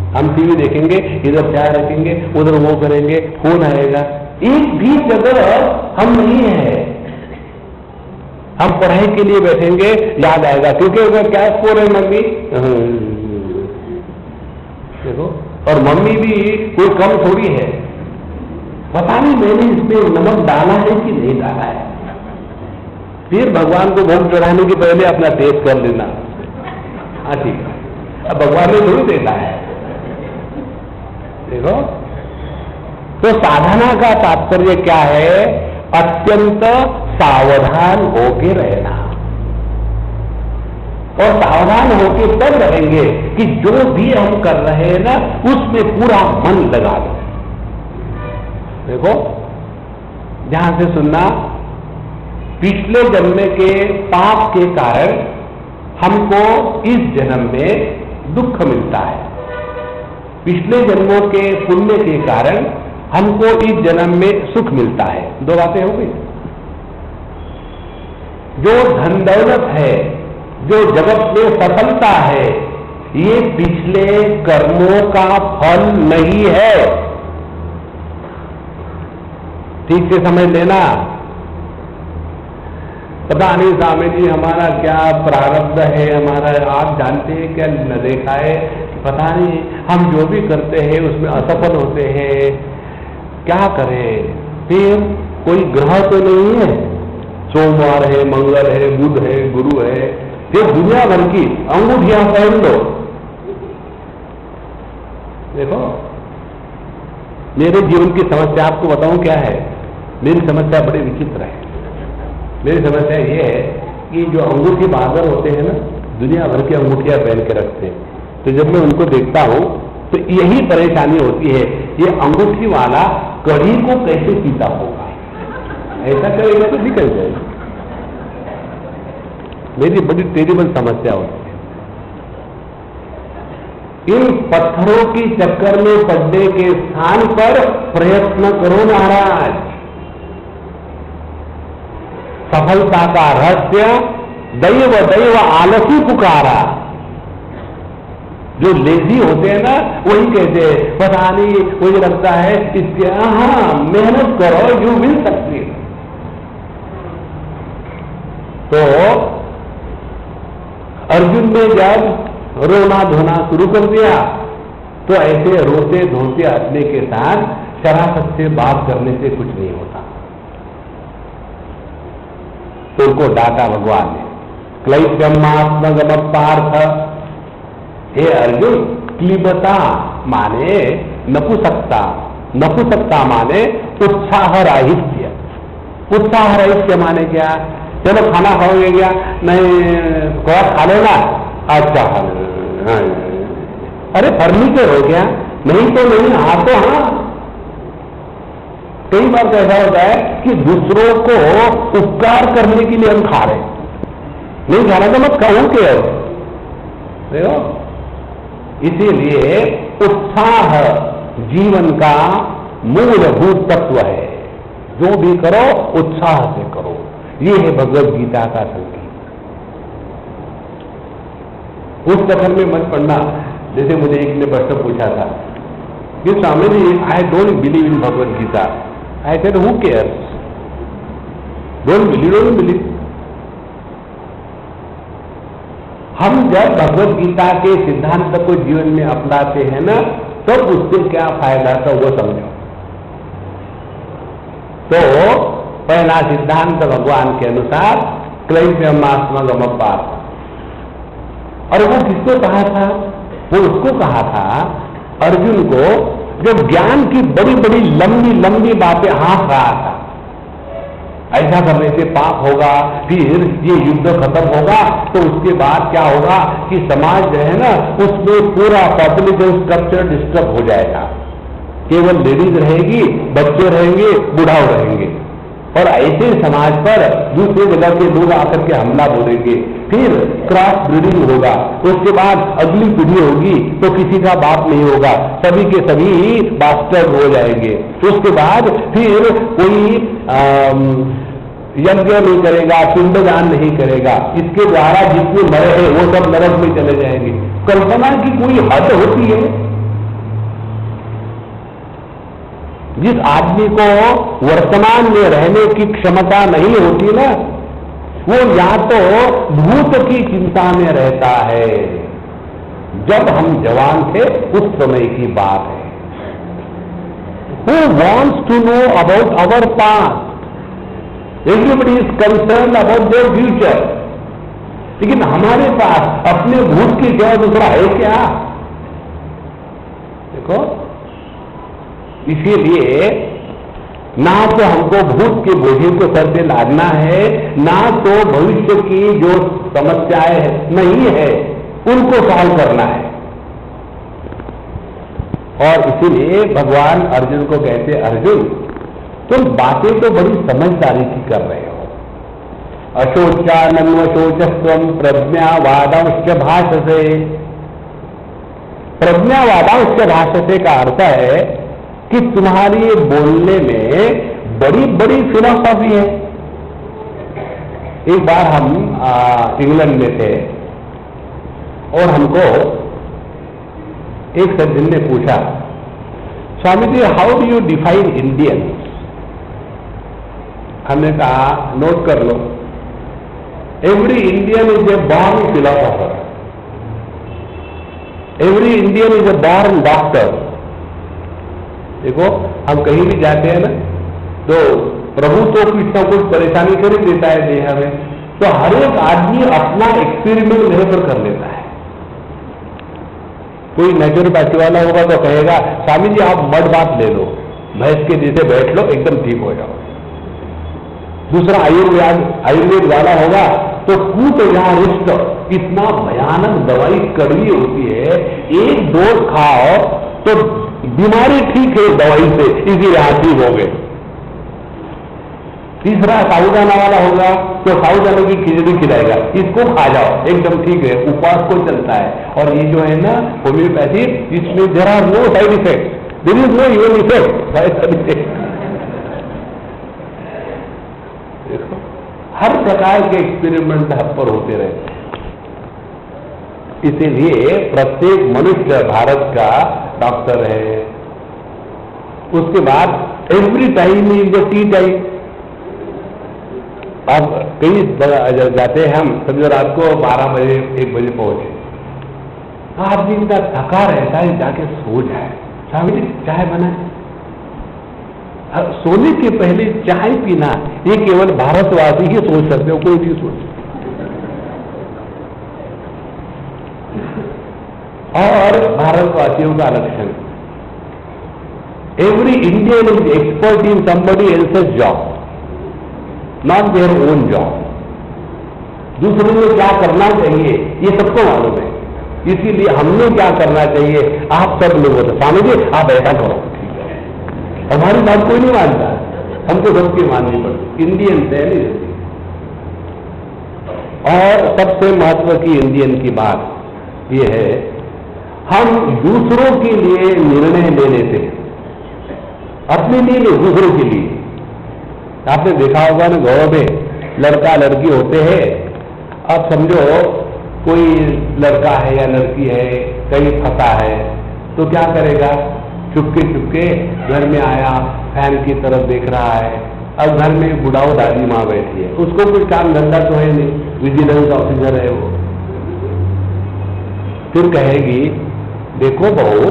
हम टीवी देखेंगे, इधर चाय रखेंगे, उधर वो करेंगे, फोन आएगा, एक भी जगह हम नहीं है। हम पढ़ाई के लिए बैठेंगे, याद आएगा, क्योंकि अगर क्या स्कोर है मम्मी, देखो, और मम्मी भी कोई कम थोड़ी है। पता नहीं मैंने इसमें नमक डाला है कि नहीं डाला है। फिर भगवान को भोग चढ़ाने के पहले अपना टेस्ट कर लेना। हाँ ठीक है, अब भगवान ने थोड़ी देता है। देखो, तो साधना का तात्पर्य क्या है? अत्यंत सावधान होके रहना। और सावधान होके तब रहेंगे कि जो भी हम कर रहे हैं ना, उसमें पूरा मन लगा दो। देखो, ध्यान से सुनना, पिछले जन्म के पाप के कारण हमको इस जन्म में दुख मिलता है। पिछले जन्मों के पुण्य के कारण हमको इस जन्म में सुख मिलता है। दो बातें हो गई। जो धन दौलत है, जो जगत में सफलता है, ये पिछले कर्मों का फल नहीं है। ठीक से समझ लेना। पता नहीं स्वामी जी हमारा क्या प्रारब्ध है, हमारा आप जानते हैं क्या न देखा है, पता नहीं हम जो भी करते हैं उसमें असफल होते हैं, क्या करें। फिर कोई ग्रह तो नहीं है, सोमवार है, मंगल है, बुध है, गुरु है, ये दुनिया भर की अंगूठियां पहन लो। देखो मेरे जीवन की समस्या आपको बताऊं क्या है। मेरी समस्या बड़ी विचित्र है। मेरी समस्या ये है कि जो अंगूठी बांधर होते हैं ना, दुनिया भर की अंगूठियां पहन के रखते हैं, तो जब मैं उनको देखता हूं तो यही परेशानी होती है, ये अंगूठी वाला कड़ी को कैसे पीता होगा, ऐसा करेगा तो निकल जाएगा। मेरी बड़ी टेरिबल समस्या होती है। इन पत्थरों की चक्कर में पड़ने के स्थान पर प्रयत्न करो महाराज। सफलता का रहस्य दैव दैव आलसी पुकारा। जो लेजी होते हैं ना वही कहते हैं पता नहीं, मुझे लगता है इसके, हाँ मेहनत करो, यू विल सक्सीड। तो अर्जुन ने जब रोना धोना शुरू कर दिया तो ऐसे रोते धोते अपने के साथ शराफत से बात करने से कुछ नहीं होता। तो उनको डांटा भगवान ने, क्लैब्यमात्मगम पार्थ, हे अर्जुन, क्लीबता माने नपुसकता, नपुसकता माने उत्साह राहित्य। उत्साह राहित्य माने क्या, चलो खाना खाओगे क्या, नहीं थोड़ा खा लेना, अच्छा खा लेना, अरे फर्नीचर हो गया, नहीं तो नहीं, हाँ तो हाँ। कई बार तो ऐसा होता है कि दूसरों को उपकार करने के लिए हम खा रहे, नहीं खाना तो मत खाऊं के। देखो इसीलिए उत्साह जीवन का मूलभूत तत्व है। जो भी करो उत्साह से करो, ये है भगवद गीता का संकेत। उस कथन में मत पढ़ना। जैसे मुझे एक ने प्रश्न पूछा था कि Swami ji I don't believe in Bhagavad Gita. I said who cares, don't believe, don't believe. हम जब भगवद गीता के सिद्धांत को जीवन में अपनाते हैं ना, तब तो उससे क्या फायदा था वो समझो। तो पहला सिद्धांत भगवान के अनुसार क्लैब्यमात्मगम पार्थ, और वो किसको कहा था, वो उसको कहा था अर्जुन को जो ज्ञान की बड़ी बड़ी लंबी लंबी बातें हाँक रहा था। ऐसा करने से पाप होगा, फिर ये युद्ध खत्म होगा, तो उसके बाद क्या होगा कि समाज जो है ना उसमें पूरा पॉपुलेशन स्ट्रक्चर डिस्टर्ब हो जाएगा। केवल लेडीज रहेगी, बच्चे रहेंगे, बुढ़ाओ रहेंगे, और ऐसे समाज पर दूसरे जगह के लोग आकर के हमला बोलेंगे, फिर क्रॉस ब्रीडिंग होगा, उसके बाद अगली पीढ़ी होगी तो किसी का बाप नहीं होगा, सभी के सभी बास्टर्ड हो जाएंगे। उसके बाद फिर कोई यज्ञ नहीं करेगा, पिंडदान नहीं करेगा, इसके द्वारा जितने मरे हैं वो सब नरक में चले जाएंगे। कल्पना की कोई हद होती है? जिस आदमी को वर्तमान में रहने की क्षमता नहीं होती ना, वो या तो भूत की चिंता में रहता है। जब हम जवान थे उस समय की बात है। Who wants to know about our past? Everybody is concerned about their future. लेकिन हमारे पास अपने भूत की जगह दूसरा है क्या? देखो, इसीलिए ना तो हमको भूत के बोझे को सर से लादना है, ना तो भविष्य की जो समस्याएं नहीं है उनको सॉल्व करना है। और इसीलिए भगवान अर्जुन को कहते, अर्जुन तुम बातें तो बड़ी समझदारी की कर रहे हो। अशोचानन्वशोचस्त्वं प्रज्ञावादांश्च भाषसे। प्रज्ञावादांश्च भाषसे का अर्थ है कि तुम्हारी बोलने में बड़ी बड़ी फिलॉसफी है। एक बार हम इंग्लैंड में थे और हमको एक सज्जन ने पूछा, Swami ji how do you define Indians? हमने कहा नोट कर लो, every Indian is a born philosopher, every Indian is a born doctor. देखो हम कहीं भी जाते हैं ना तो प्रभु तो कुछ ना कुछ परेशानी कर ही देता है देह में, तो हर एक आदमी अपना एक्सपेरिमेंट मेरे पर कर लेता है। कोई नेचुरोपैथी वाला होगा तो कहेगा स्वामी जी आप मड बात ले लो, भैंस के जैसे बैठ लो एकदम ठीक हो जाओ। दूसरा आयुर्वेद वाला होगा तो कूट या रिष्ट, इतना भयानक दवाई कड़वी होती है, एक डोज खाओ तो बीमारी ठीक है दवाई से, इसीलिए आप ठीक हो गए। तीसरा साबूदाना वाला होगा तो साबूदाने की खिचड़ी खिलाएगा, इसको खा जाओ एकदम ठीक है, उपवास को चलता है। और ये जो है ना होम्योपैथी, इसमें there are no side effect, there is no even effect, side effect. देखो हर प्रकार के एक्सपेरिमेंट हम पर होते रहते हैं। इसीलिए प्रत्येक मनुष्य भारत का डॉक्टर है। उसके बाद every time is the T time. अब कई जाते हैं हम, समझो रात को 12 बजे 1 बजे पहुंचे, आदमी इतना थका रहता है जाके सो जाए, स्वामी जी चाय बनाए। सोने के पहले चाय पीना ये केवल भारतवासी ही सोच सकते हो, कोई नहीं सोच सकते। और भारतवासियों का लक्षण, every Indian is expert in somebody else's job, not their own job. दूसरों को क्या करना चाहिए ये सबको मालूम है, इसीलिए हमने क्या करना चाहिए आप सब लोगों से, स्वामी जी आप ऐसा करो, ठीक है। हमारी बात कोई नहीं मानता, हमको सबकी माननी पड़ती, इंडियन है। और सबसे महत्व की इंडियन की बात यह है, हम दूसरों के लिए निर्णय ले लेते हैं, अपने लिए नहीं दूसरों के लिए। आपने देखा होगा ना गाँव में लड़का लड़की होते हैं, अब समझो कोई लड़का है या लड़की है कहीं फंसा है तो क्या करेगा, चुपके चुपके घर में आया, फैन की तरफ देख रहा है। अब घर में बुढ़ाओ दादी माँ बैठी है, उसको कोई काम धंधा तो है नहीं, विजिलेंस ऑफिसर है वो। फिर कहेगी देखो बहू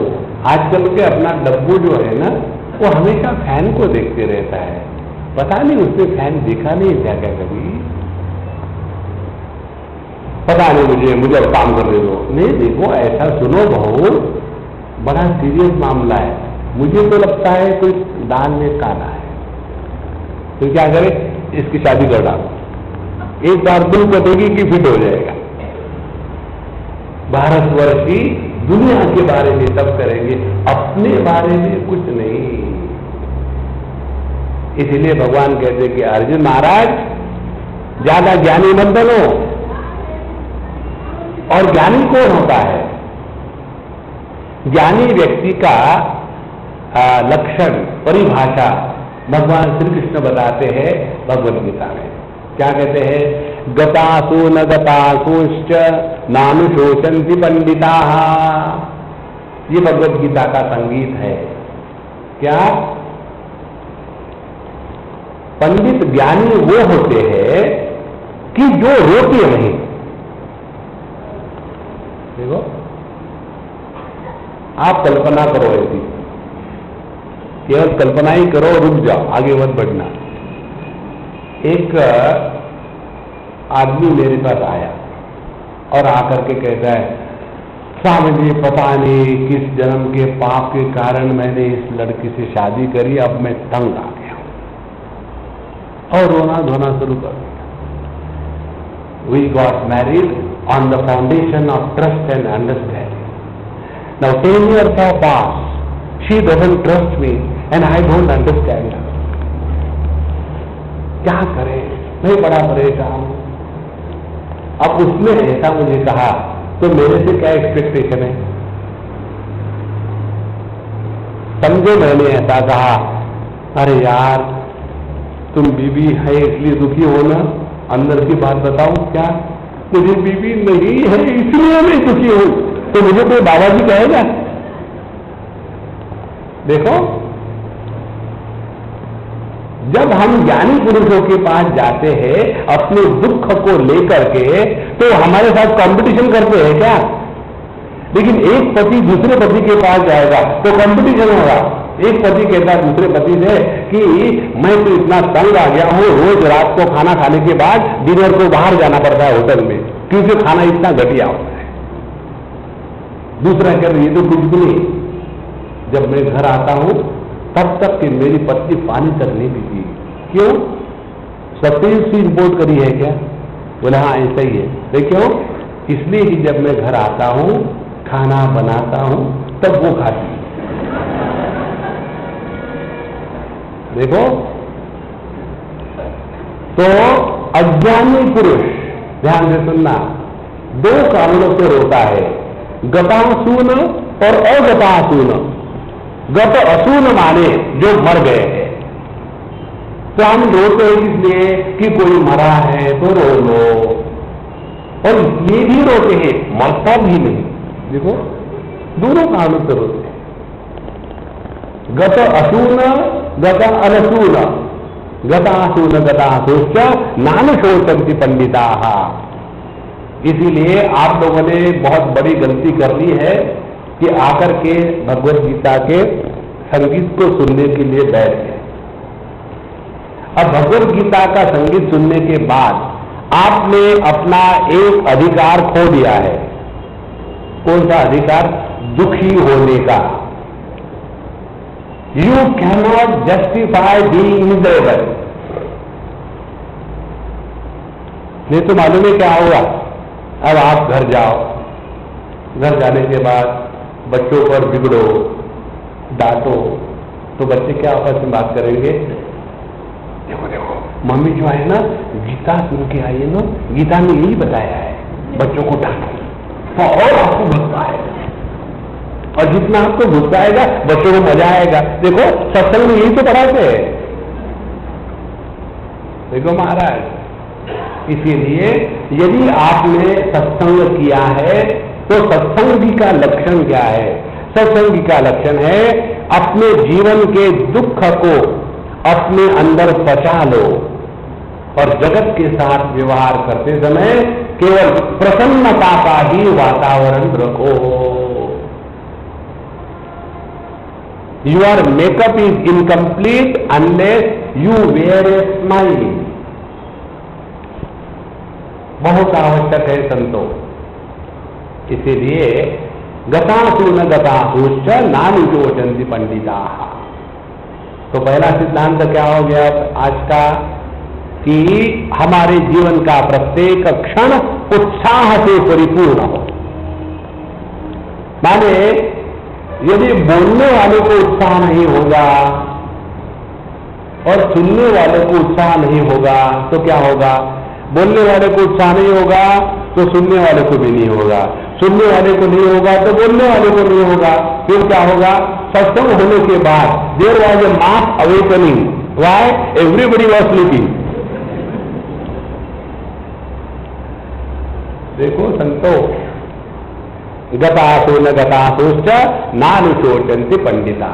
आजकल के अपना डब्बू जो है ना वो हमेशा फैन को देखते रहता है, पता नहीं उसने फैन देखा नहीं क्या क्या कभी, पता नहीं मुझे अब काम करने दो। नहीं देखो ऐसा सुनो बहू, बड़ा सीरियस मामला है, मुझे तो लगता है कोई दाल में काला है, तो क्या करे इसकी शादी कर डालो, एक बार दिल कटेगी कि फिट हो जाएगा। भारतवर्षी दुनिया के बारे में सब करेंगे, अपने बारे में कुछ नहीं। इसीलिए भगवान कहते कि अर्जुन महाराज ज्यादा ज्ञानी मत बनो। और ज्ञानी कौन होता है? ज्ञानी व्यक्ति का लक्षण परिभाषा भगवान श्री कृष्ण बताते हैं भगवद गीता में। क्या कहते हैं? गतासु न गतासुश्च नानुशोचन्ति पंडिता। ये भगवद गीता का संगीत है। क्या? पंडित ज्ञानी वो होते हैं कि जो रोते नहीं। देखो आप कल्पना करो ऐसी, केवल कल्पना ही करो, रुक जाओ, आगे मत बढ़ना। एक आदमी मेरे पास आया और आकर के कहता है स्वामी जी पता नहीं किस जन्म के पाप के कारण मैंने इस लड़की से शादी करी, अब मैं तंग आ गया और रोना धोना शुरू कर दिया। We got married on the foundation of trust and understanding. Now 10 years have passed. She doesn't trust me and I don't understand her. क्या करें? मैं बड़ा परेशान हूं। अब उसने ऐसा मुझे कहा तो मेरे से क्या एक्सपेक्टेशन है? समझो मैंने ऐसा कहा, अरे यार तुम बीबी है इसलिए दुखी हो ना, अंदर की बात बताऊं क्या? मुझे बीबी नहीं है इसलिए मैं दुखी हूं, तो मुझे कोई बाबा जी कहेगा? देखो जब हम ज्ञानी पुरुषों के पास जाते हैं अपने दुख को लेकर के, तो हमारे साथ कंपटीशन करते हैं क्या? लेकिन एक पति दूसरे पति के पास जाएगा तो कंपटीशन होगा। एक पति कहता है दूसरे पति से कि मैं तो इतना तंग आ गया हूं, रोज रात को खाना खाने के बाद डिनर को बाहर जाना पड़ता है होटल में, क्योंकि खाना इतना घटिया होता है। दूसरा कहता ये तो कुछ भी नहीं, जब मैं घर आता हूं तब तक कि मेरी पत्नी पानी तक नहीं पीती। क्यों? सफेद से इंपोर्ट करी है क्या? बोला हाँ ऐसा ही है। देखो, इसलिए कि जब मैं घर आता हूं, खाना बनाता हूं, तब वो खाती है। देखो, तो अज्ञानी पुरुष, ध्यान से सुनना, दो कारणों से रोता है, गतासून और अगतासून। गत असून माने जो मर गए हैं। तो हम रोते हैं इसलिए कि कोई मरा है तो रो लो, और इसलिए भी रोते हैं, मरता भी नहीं। देखो, दोनों कारणों से रोते हैं। गत असून गत अनसून, गतासून गतासूच नान शोचन्ति पंडिता। इसीलिए आप लोगों ने बहुत बड़ी गलती कर ली है कि आकर के भगवत गीता के संगीत को सुनने के लिए बैठ गए। अब भगवत गीता का संगीत सुनने के बाद आपने अपना एक अधिकार खो दिया है। कौन सा अधिकार? दुखी होने का। You can not justify being miserable. नहीं तो मालूम है क्या होगा? अब आप घर जाओ, घर जाने के बाद बच्चों पर बिगड़ो, डांटो, तो बच्चे क्या आपस में बात करेंगे? देखो देखो, मम्मी जो है ना गीता सुन के आई है ना, गीता ने यही बताया है बच्चों को डांटो, तो और आपको गुस्सा आएगा, और जितना आपको गुस्सा आएगा बच्चों को मजा आएगा। देखो, सत्संग में यही तो पढ़ाते हैं। देखो महाराज, इसीलिए यदि आपने सत्संग किया है तो सत्संगी का लक्षण क्या है? सत्संगी का लक्षण है अपने जीवन के दुख को अपने अंदर पचा लो, और जगत के साथ व्यवहार करते समय केवल प्रसन्नता का ही वातावरण रखो। Your makeup is incomplete unless you wear a smile. बहुत आवश्यक है संतों। इसीलिए गतासून गतासूच नानु शोचन्ति पंडिता। तो पहला सिद्धांत क्या हो गया आज का? कि हमारे जीवन का प्रत्येक क्षण उत्साह से परिपूर्ण हो। माने यदि बोलने वाले को उत्साह नहीं होगा और सुनने वाले को उत्साह नहीं होगा तो क्या होगा? बोलने वाले को उत्साह नहीं होगा तो सुनने वाले को भी नहीं होगा, सुनने वाले को नहीं होगा तो बोलने वाले को नहीं होगा। फिर क्या होगा? सत्संग होने के बाद there was a mass awakening. Why? Everybody was sleeping. देखो संतो, गतासून गतासूच नानु शोचन्ति पंडिता।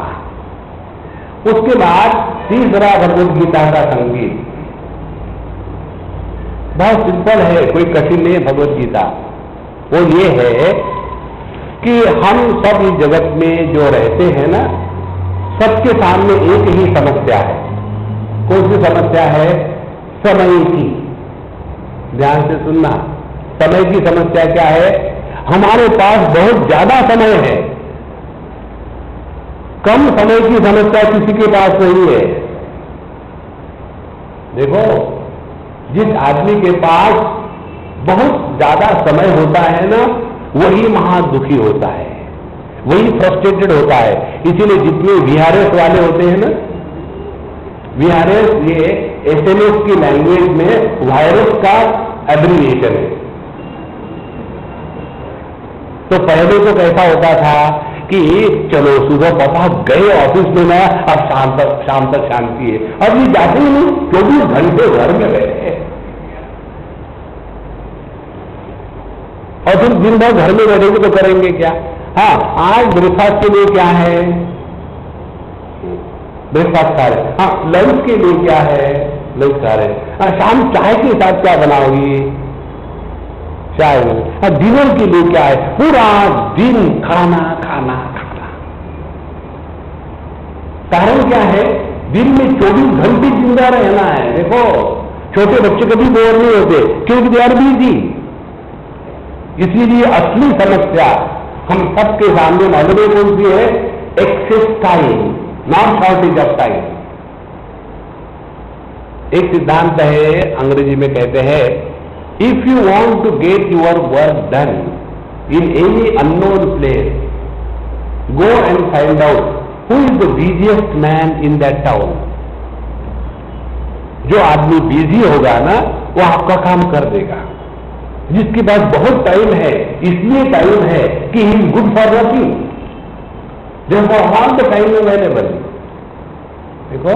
उसके बाद तीसरा भगवद गीता का संगीत बहुत सिंपल है, कोई कठिन नहीं है। भगवत गीता वो ये है कि हम सब इस जगत में जो रहते हैं ना, सबके सामने एक ही समस्या है। कौन सी समस्या है? समय की। ध्यान से सुनना, समय की समस्या क्या है? हमारे पास बहुत ज्यादा समय है, कम समय की समस्या किसी के पास नहीं है। देखो, जिस आदमी के पास बहुत ज्यादा समय होता है ना, वही महादुखी होता है, वही फ्रस्ट्रेटेड होता है। इसीलिए जितने वीआरएस वाले होते हैं ना, वीआरएस ये एसएमएस की लैंग्वेज में वायरस का एब्रिविएशन है। तो पहले तो कैसा होता था कि चलो सुबह पापा गए ऑफिस में ना, अब शाम तक शांति है। अब ये जाते ही नहीं, 24 घंटे घर में रहते हैं, और फिर दिन भर घर में बैठेंगे तो करेंगे क्या? हाँ, आज ब्रेकफास्ट के लिए क्या है? ब्रेकफास्ट खा रहे, हाँ लंच के लिए क्या है, लंच खा रहे, हाँ शाम चाय के साथ क्या बनाओगी, चाय, हाँ डिनर के लिए क्या है, पूरा दिन खाना खाना खाना। कारण क्या है, दिन में 24 घंटे जिंदा रहना है। देखो छोटे बच्चे कभी बोर नहीं होते क्योंकि दे आर बिजी। इसीलिए असली समस्या हम सबके सामने मालूम है कौन सी है, excess time, not shortage of time. एक सिद्धांत है, अंग्रेजी में कहते हैं, if you want to get your work done in any unknown place, go and find out who is the busiest man in that town. जो आदमी बिजी होगा ना वो आपका काम कर देगा। जिसके पास बहुत टाइम है, इसलिए टाइम है कि he is good for working, therefore all the time available. देखो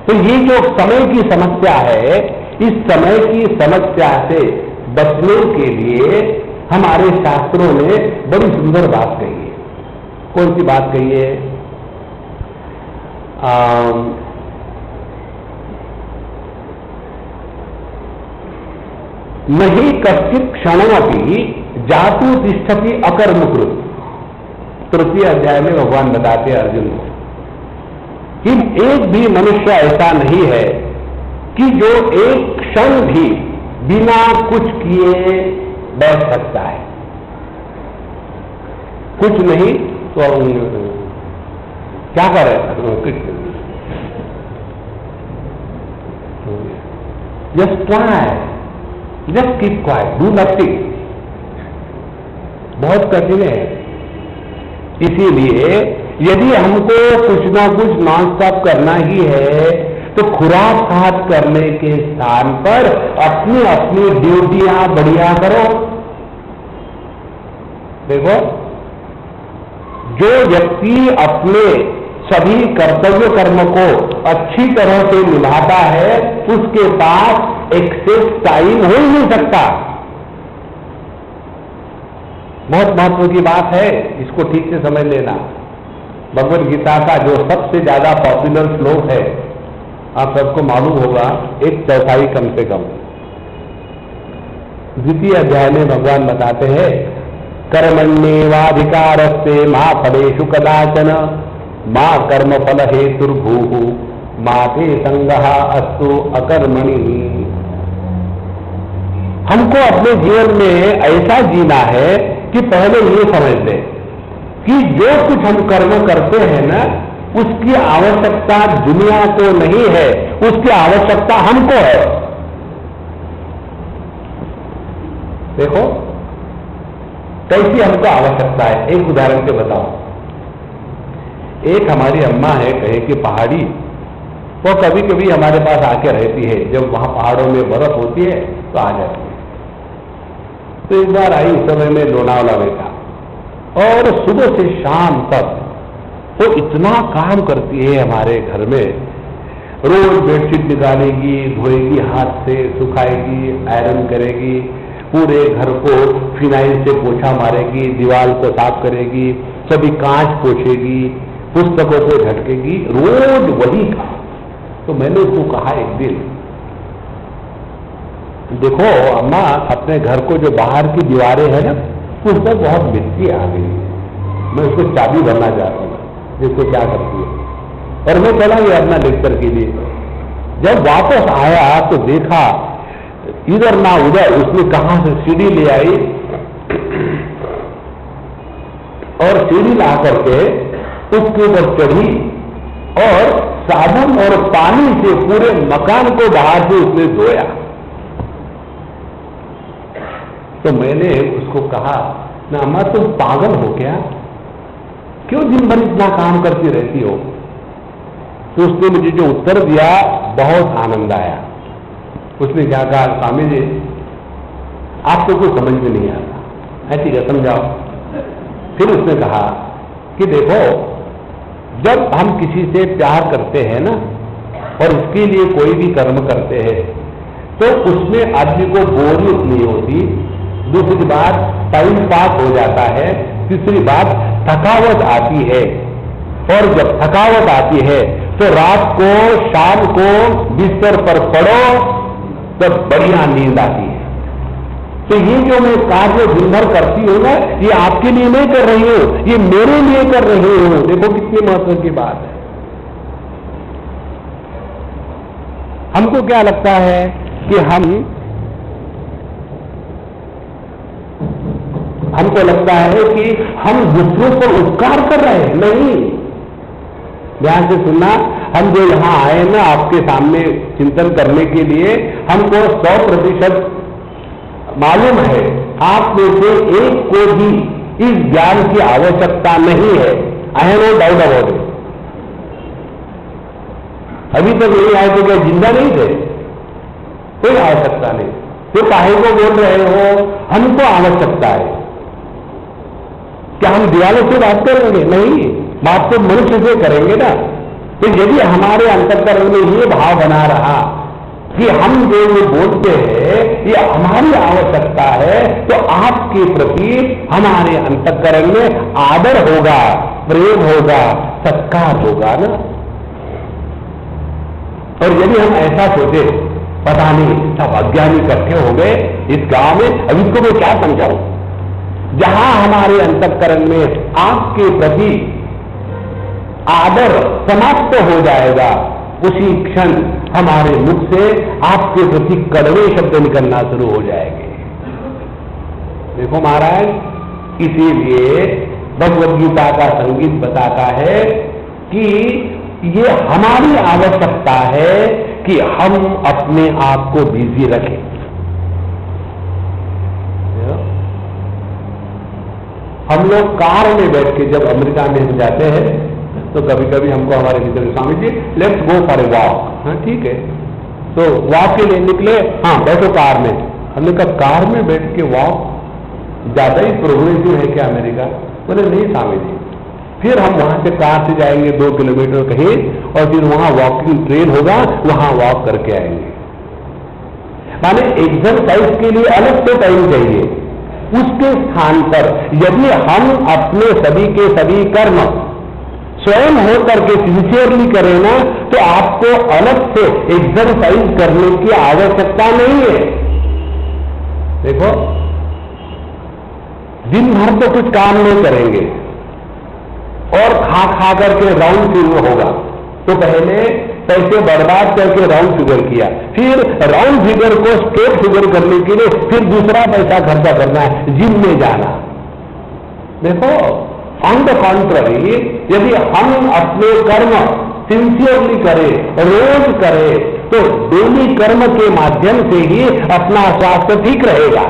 तो ये जो समय की समस्या है, इस समय की समस्या से बचने के लिए हमारे शास्त्रों ने बड़ी सुंदर बात कही है। कौन सी बात कही है? नहीं कश्चित क्षणमपि जातु तिष्ठति अकर्मकृत। तृतीय अध्याय में भगवान बताते हैं अर्जुन को कि एक भी मनुष्य ऐसा नहीं है कि जो एक क्षण भी बिना कुछ किए बैठ सकता है। कुछ नहीं तो क्या करे, just try, just keep quiet, do nothing. बहुत कठिन है। इसीलिए यदि हमको कुछ ना कुछ नॉन स्टॉप करना ही है तो खुराफात करने के स्थान पर अपनी अपनी ड्यूटियां बढ़िया करो। देखो जो व्यक्ति अपने सभी कर्तव्य कर्म को अच्छी तरह से निभाता है उसके पास एक्सेस टाइम हो ही नहीं सकता। बहुत महत्व की बात है, इसको ठीक से समझ लेना। भगवद गीता का जो सबसे ज्यादा पॉपुलर श्लोक है, आप सबको मालूम होगा, 1/4 कम से कम। द्वितीय अध्याय में भगवान बताते हैं, कर्मण्येवाधिकारस्ते मा फलेषु कदाचन मा कर्म फल हेतुर्भूः मा ते संगः अस्तु अकर्मणि। हमको अपने जीवन में ऐसा जीना है कि पहले ये समझ लें कि जो कुछ हम कर्म करते हैं ना, उसकी आवश्यकता दुनिया को नहीं है, उसकी आवश्यकता हमको है। देखो कैसी हमको आवश्यकता है, एक उदाहरण से बताओ। एक हमारी अम्मा है, कहे कि पहाड़ी, वो कभी कभी हमारे पास आके रहती है। जब वहां पहाड़ों में बर्फ होती है तो आ जाती है। तो एक बार आई, उस समय में लोनावला में था, और सुबह से शाम तक वो इतना काम करती है हमारे घर में। रोज बेडशीट निकालेगी, धोएगी, हाथ से सुखाएगी, आयरन करेगी, पूरे घर को फिनाइल से पोछा मारेगी, दीवार को साफ करेगी, सभी कांच पोछेगी, पुस्तकों को झटकेगी, रोज वही काम। तो मैंने उसको कहा एक दिन, देखो अम्मा, अपने घर को जो बाहर की दीवारें हैं ना, उस पर बहुत मिट्टी आ गई है, मैं उसको चाबी भरना चाहता हूँ, जिसको क्या करती है। और मैं चला गया अपना लेक्चर के लिए। जब वापस आया तो देखा इधर ना उधर, उसने कहां से सीढ़ी ले आई और सीढ़ी ला करके उसके ऊपर चढ़ी और साबुन और पानी से पूरे मकान को बाहर से उसने धोया। तो मैंने उसको कहा, ना अम्मा तुम पागल हो क्या, क्यों दिन भर इतना काम करती रहती हो? तो उसने मुझे जो उत्तर दिया बहुत आनंद आया। उसने क्या कहा, स्वामी जी आपको कुछ समझ में नहीं आता, ऐसी क्या समझाओ। फिर उसने कहा कि देखो, जब हम किसी से प्यार करते हैं ना, और उसके लिए कोई भी कर्म करते हैं, तो उसमें आदमी को बोरियत नहीं होती। दूसरी बात, टाइम पास हो जाता है। तीसरी बात, थकावट आती है। और जब थकावट आती है तो रात को शाम को बिस्तर पर पड़ो तब बढ़िया नींद आती है। तो ये जो मैं कार्य दिन भर करती हूं ना, ये आपके लिए नहीं कर रही हूं, ये मेरे लिए कर रही हूं। देखो कितनी महत्व की बात है। हमको क्या लगता है कि हमको लगता है कि हम दूसरों पर उपकार कर रहे हैं। नहीं, ध्यान से सुनना, हम जो यहां आए ना आपके सामने चिंतन करने के लिए, हमको 100% मालूम है आप में से एक को भी इस ज्ञान की आवश्यकता नहीं है। I have no doubt about it. अभी तक नहीं आए तो क्या जिंदा नहीं थे? कोई आवश्यकता नहीं। तो काहे को बोल रहे हो हमको आवश्यकता है? क्या हम दीवालों से बात करेंगे? नहीं, बात तो मनुष्य से करेंगे ना। तो यदि हमारे अंतःकरण में ये भाव बना रहा कि हम जो ये बोलते हैं ये हमारी आवश्यकता है, तो आपके प्रति हमारे अंतःकरण में आदर होगा, प्रेम होगा, सत्कार होगा ना। और यदि हम ऐसा सोचे, पता नहीं सब अज्ञानी इकट्ठे हो गए इस गांव में, अब इसको मैं क्या समझाऊं। जहां हमारे अंतःकरण में आपके प्रति आदर समाप्त हो जाएगा, उसी क्षण हमारे मुख से आपके प्रति कड़वे शब्द निकलना शुरू हो जाएंगे। देखो महाराज, इसीलिए भगवद गीता का संगीत बताता है कि ये हमारी आवश्यकता है कि हम अपने आप को बिजी रखें। हम लोग कार में बैठ के जब अमेरिका में हम जाते हैं तो कभी कभी हमको हमारे मित्र Swami ji let's go for a walk, हाँ ठीक है, तो वॉक के लिए निकले, हाँ बैठो कार में। हमने कहा कार में बैठ के वॉक ज्यादा ही प्रोग्रेसिव है क्या अमेरिका? बोले नहीं स्वामी जी। फिर हम वहां से कार से जाएंगे 2 किलोमीटर कहीं और फिर वहां वॉकिंग ट्रेन होगा, वहां वॉक करके आएंगे। माने एक्सरसाइज के लिए अलग से टाइम चाहिए। उसके स्थान पर यदि हम अपने सभी के सभी कर्म स्वयं होकर के सिंसियरली करें ना, तो आपको अलग से एक्सरसाइज करने की आवश्यकता नहीं है। देखो, दिन भर तो कुछ काम नहीं करेंगे और खा करके राउंड फिगर होगा, तो पहले पैसे बर्बाद करके राउंड फिगर किया, फिर राउंड फिगर को स्ट्रेट फिगर करने के लिए फिर दूसरा पैसा खर्चा करना है, जिम में जाना। देखो, ऑन द कॉन्ट्ररी, यदि हम अपने कर्म सिंसियरली करें, रोज करें, तो डेली कर्म के माध्यम से ही अपना स्वास्थ्य ठीक रहेगा।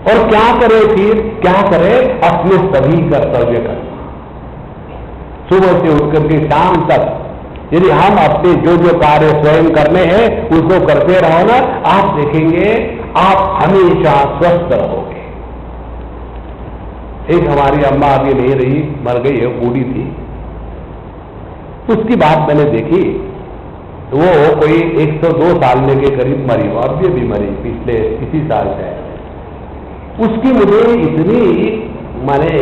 और क्या करें फिर? क्या करें? अपने सभी कर्तव्य करना। सुबह से उठकर के शाम तक यदि हम अपने जो जो कार्य स्वयं करने हैं उसको करते रहो ना, आप देखेंगे आप हमेशा स्वस्थ रहोगे। एक हमारी अम्मा अभी नहीं रही, मर गई है, बूढ़ी थी। उसकी बात मैंने देखी, वो कोई 102 साल के करीब मरी, और भी मरी पिछले इसी साल से। उसकी मुझे इतनी माने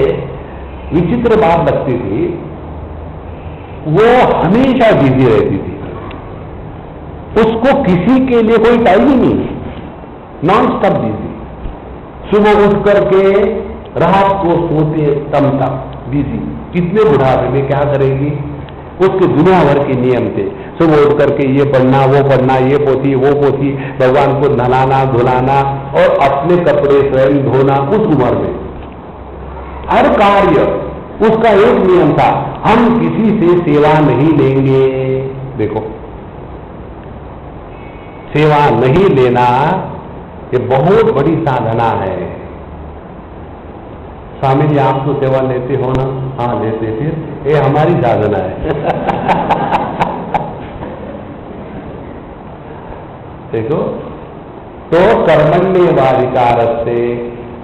विचित्र बात लगती थी, वो हमेशा बिजी रहती थी। उसको किसी के लिए कोई टाइम ही नहीं, नॉन स्टॉप बिजी। सुबह उठ करके रात को सोते तम तक बिजी। कितने बुढ़ापे में क्या करेगी? उसके दुनिया भर के नियम थे। सुबह उठ करके ये पढ़ना, वो पढ़ना, ये पोथी, वो पोथी, भगवान को नहलाना धुलाना और अपने कपड़े स्वयं धोना। उस उम्र में हर कार्य उसका एक नियम था, हम किसी से सेवा नहीं लेंगे। देखो, सेवा नहीं लेना ये बहुत बड़ी साधना है। स्वामी जी आप तो सेवा लेते हो ना? हाँ लेते। फिर ये हमारी साधना है। देखो, तो कर्मण्येवाधिकारस्ते,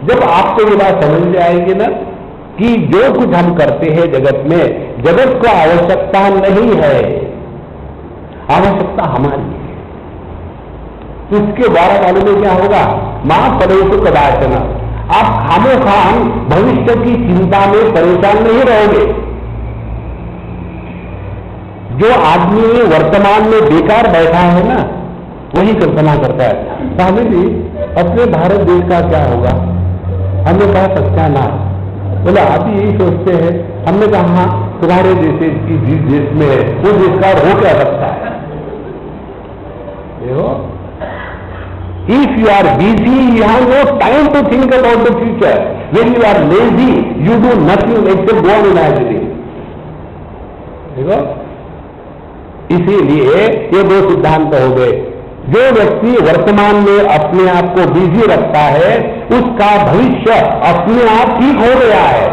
जब आपको ये बात समझ में आएगी ना कि जो कुछ हम करते हैं जगत में, जगत को आवश्यकता नहीं है, आवश्यकता हमारी है। तो इसके द्वारा मालूम है क्या होगा? मां फलेषु कदाचन, आप खामोखाम भविष्य की चिंता में परेशान नहीं रहोगे। जो आदमी वर्तमान में बेकार बैठा है ना, वही कल्पना करता है, स्वामी जी अपने भारत देश का क्या होगा? हमने कहा सत्यानाश। बोला आप यही सोचते हैं? हमने कहा हाँ, तुम्हारे जैसे जिस देश में है वो देश का हो क्या सकता है? देखो, if you are busy, you have no time to think about the future. When you are lazy, you do nothing except go on imagining. देखो, इसीलिए ये दो सिद्धांत हो गए। जो व्यक्ति वर्तमान में अपने आप को बिजी रखता है, उसका भविष्य अपने आप ठीक हो गया है।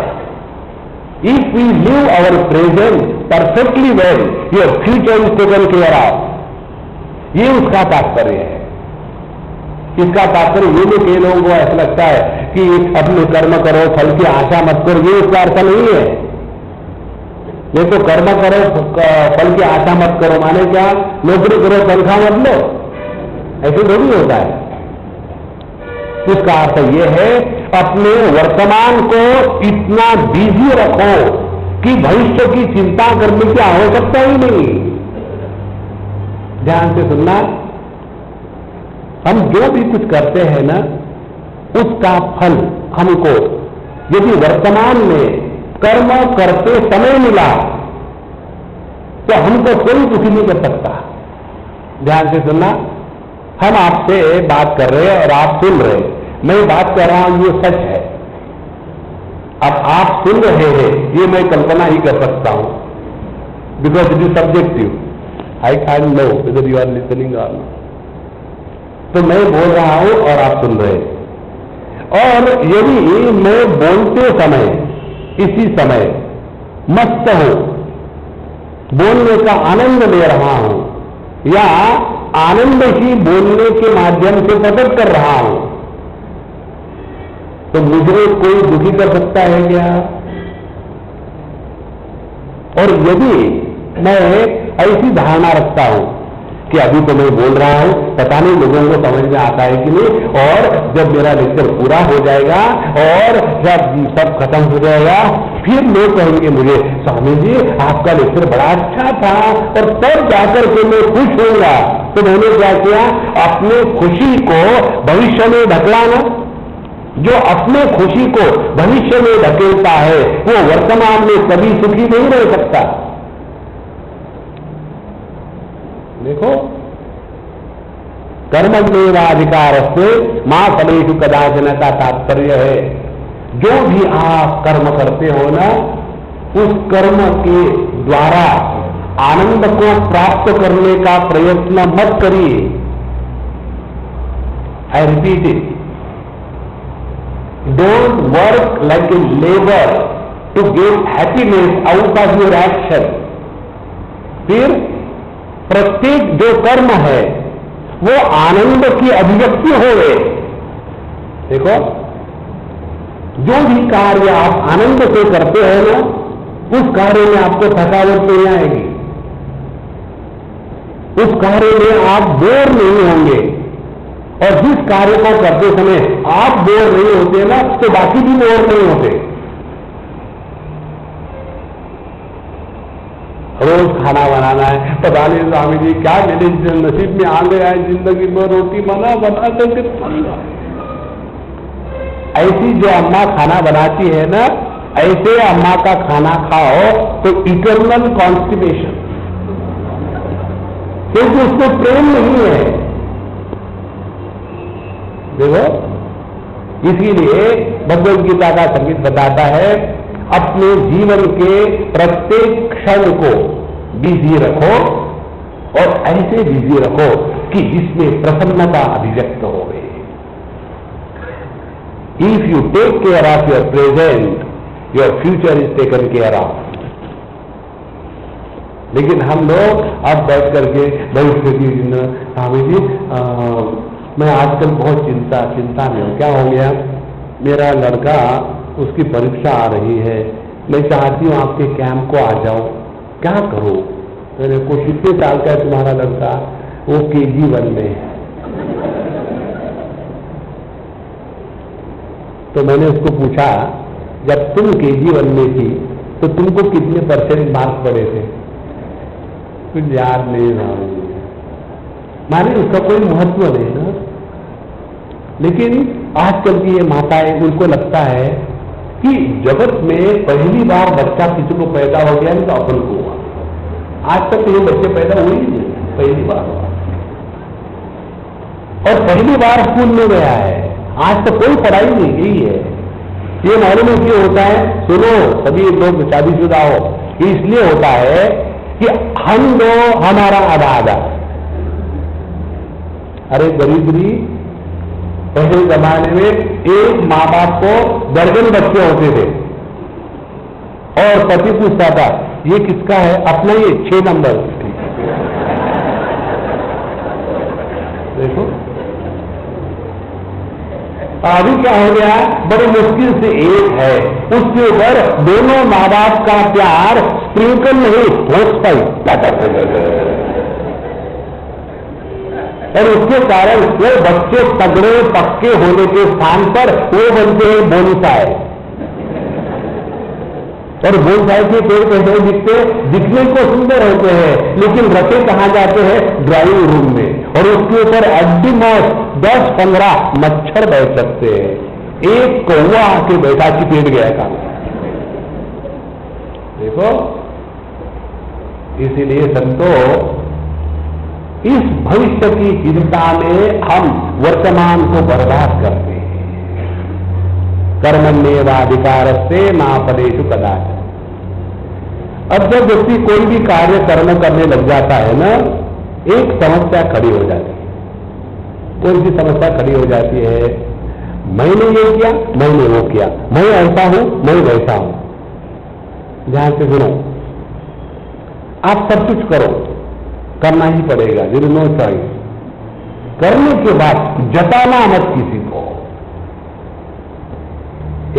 If we live our present perfectly well, your future is taken care of. ये उसका तात्पर्य है। इसका तात्पर्य ये भी कई लोगों को ऐसा लगता है कि अपने कर्म करो, फल की आशा मत करो, ये उसका अर्थ नहीं है। ये तो कर्म करो, फल की आशा मत करो माने क्या? नौकरी करो, तनख्वाह मत लो, ऐसे थोड़ी होता है। उसका अर्थ यह है अपने वर्तमान को इतना बिजी रखो कि भविष्य की चिंता करने की आवश्यकता ही नहीं। ध्यान से सुनना, हम जो भी कुछ करते हैं ना, उसका फल हमको यदि वर्तमान में कर्म करते समय मिला तो हमको कोई दुखी नहीं कर सकता। ध्यान से सुनना, हम आपसे बात कर रहे हैं और आप सुन रहे हैं, मैं बात कर रहा हूं ये सच है। अब आप सुन रहे हैं ये मैं कल्पना ही कर सकता हूं, because it is subjective. I can know whether you are listening और नॉट। तो मैं बोल रहा हूं और आप सुन रहे हैं। और यदि मैं बोलते समय इसी समय मस्त हूं, बोलने का आनंद ले रहा हूं, या आनंद ही बोलने के माध्यम से प्रकट कर रहा हूं, तो मुझे कोई दुखी कर सकता है क्या? और यदि मैं ऐसी धारणा रखता हूं कि अभी तो मैं बोल रहा हूं, पता नहीं लोगों को समझ में आता है कि नहीं, और जब मेरा लेक्चर पूरा हो जाएगा और जब सब खत्म हो जाएगा फिर लोग कहेंगे मुझे, स्वामी जी आपका लेक्चर बड़ा अच्छा था, और तब जाकर के मैं खुश होऊंगा। तो मैंने क्या किया? अपने खुशी को भविष्य में ढकलाना। जो अपने खुशी को भविष्य में ढकेलता है वो वर्तमान में कभी सुखी नहीं रह सकता। देखो, कर्मण्येवाधिकार से मां फलेषु कदाचन का तात्पर्य है, जो भी आप कर्म करते हो ना, उस कर्म के द्वारा आनंद को प्राप्त करने का प्रयत्न मत करिए। I repeat it, don't work like a labour to get happiness out of your action. फिर प्रत्येक जो कर्म है वो आनंद की अभिव्यक्ति हो गए। देखो, जो भी कार्य आप आनंद से करते हो ना, उस कार्य में आपको थकावट नहीं आएगी, उस कार्य में आप बोर नहीं होंगे। और जिस कार्य को करते समय आप बोर नहीं होते ना, तो बाकी भी बोर नहीं होते। रोज खाना बनाना है, पता नहीं स्वामी जी क्या मेरे नसीब में आ गया है, जिंदगी में रोटी बना बना करके ऐसी जो अम्मा खाना बनाती है ना, ऐसे अम्मा का खाना खाओ तो इटर्नल कॉन्स्टिपेशन, क्योंकि उसको प्रेम नहीं है। देखो, इसीलिए भगवद गीता का संगीत बताता है, अपने जीवन के प्रत्येक क्षण को बिजी रखो, और ऐसे बिजी रखो कि जिसमें प्रसन्नता अभिव्यक्त हो गई। If you take care of your present, your future is taken care of. लेकिन हम लोग अब बैठ करके भविष्य की स्वामी जी मैं आजकल बहुत चिंता में हूं। क्या हो गया? मेरा लड़का, उसकी परीक्षा आ रही है, मैं चाहती हूं आपके कैंप को आ जाऊं, क्या करूं? मेरे को कितने साल का है तुम्हारा लड़का? वो KG1 में है। तो मैंने उसको पूछा, जब तुम KG1 में थी तो तुमको कितने % मार्क्स पड़े थे? कुछ याद नहीं रहा, माने उसका कोई महत्व नहीं ना। लेकिन आजकल की ये माताएं, उनको लगता है कि जगत में पहली बार बच्चा किसी को पैदा हो गया नहीं तो अपन को हुआ। आज तक ये बच्चे पैदा हुए ही नहीं, पहली बार हुआ। और पहली बार स्कूल में गया है, आज तक कोई पढ़ाई नहीं, यही है। ये मालूम है क्यों होता है? सुनो, सभी लोग शादीशुदा हो, ये इसलिए होता है कि हम दो, हमारा आधा आधा। अरे गरीबी, पहले जमाने में एक माँ बाप को दर्जन बच्चे होते थे और पति पूछता था ये किसका है? अपना, ये 6 नंबर। देखो अभी क्या हो गया, बड़ी मुश्किल से एक है, उसके ऊपर दोनों माँ बाप का प्यार स्प्रिंकल नहीं, होश पाई, और उसके कारण वो बच्चे तगड़े पक्के होने के स्थान पर वो बनते हैं बोनसाई। और बोनसाई के पेड़ कैसे दिखते? दिखने को सुंदर होते हैं, लेकिन रखे कहां जाते हैं? ड्राइंग रूम में। और उसके ऊपर एडिमस 10-15 मच्छर बैठ सकते हैं। एक कौवा आके बैठा कि पेट गया काम। देखो, इसीलिए संतो, इस भविष्य की चिंता में हम वर्तमान को बर्बाद करते हैं। कर्मण्येवाधिकारस्ते मा फलेषु कदाचन। अब जब व्यक्ति कोई भी कार्य कर्म करने लग जाता है ना, एक समस्या खड़ी हो जाती है। कोई भी समस्या खड़ी हो जाती है, मैंने ये किया, मैंने वो किया, मैं ऐसा हूं, मैं वैसा हूं। ध्यान से सुनो, आप सब कुछ करो, करना ही पड़ेगा, देयर इज नो चॉइस। करने के बाद जताना मत किसी को।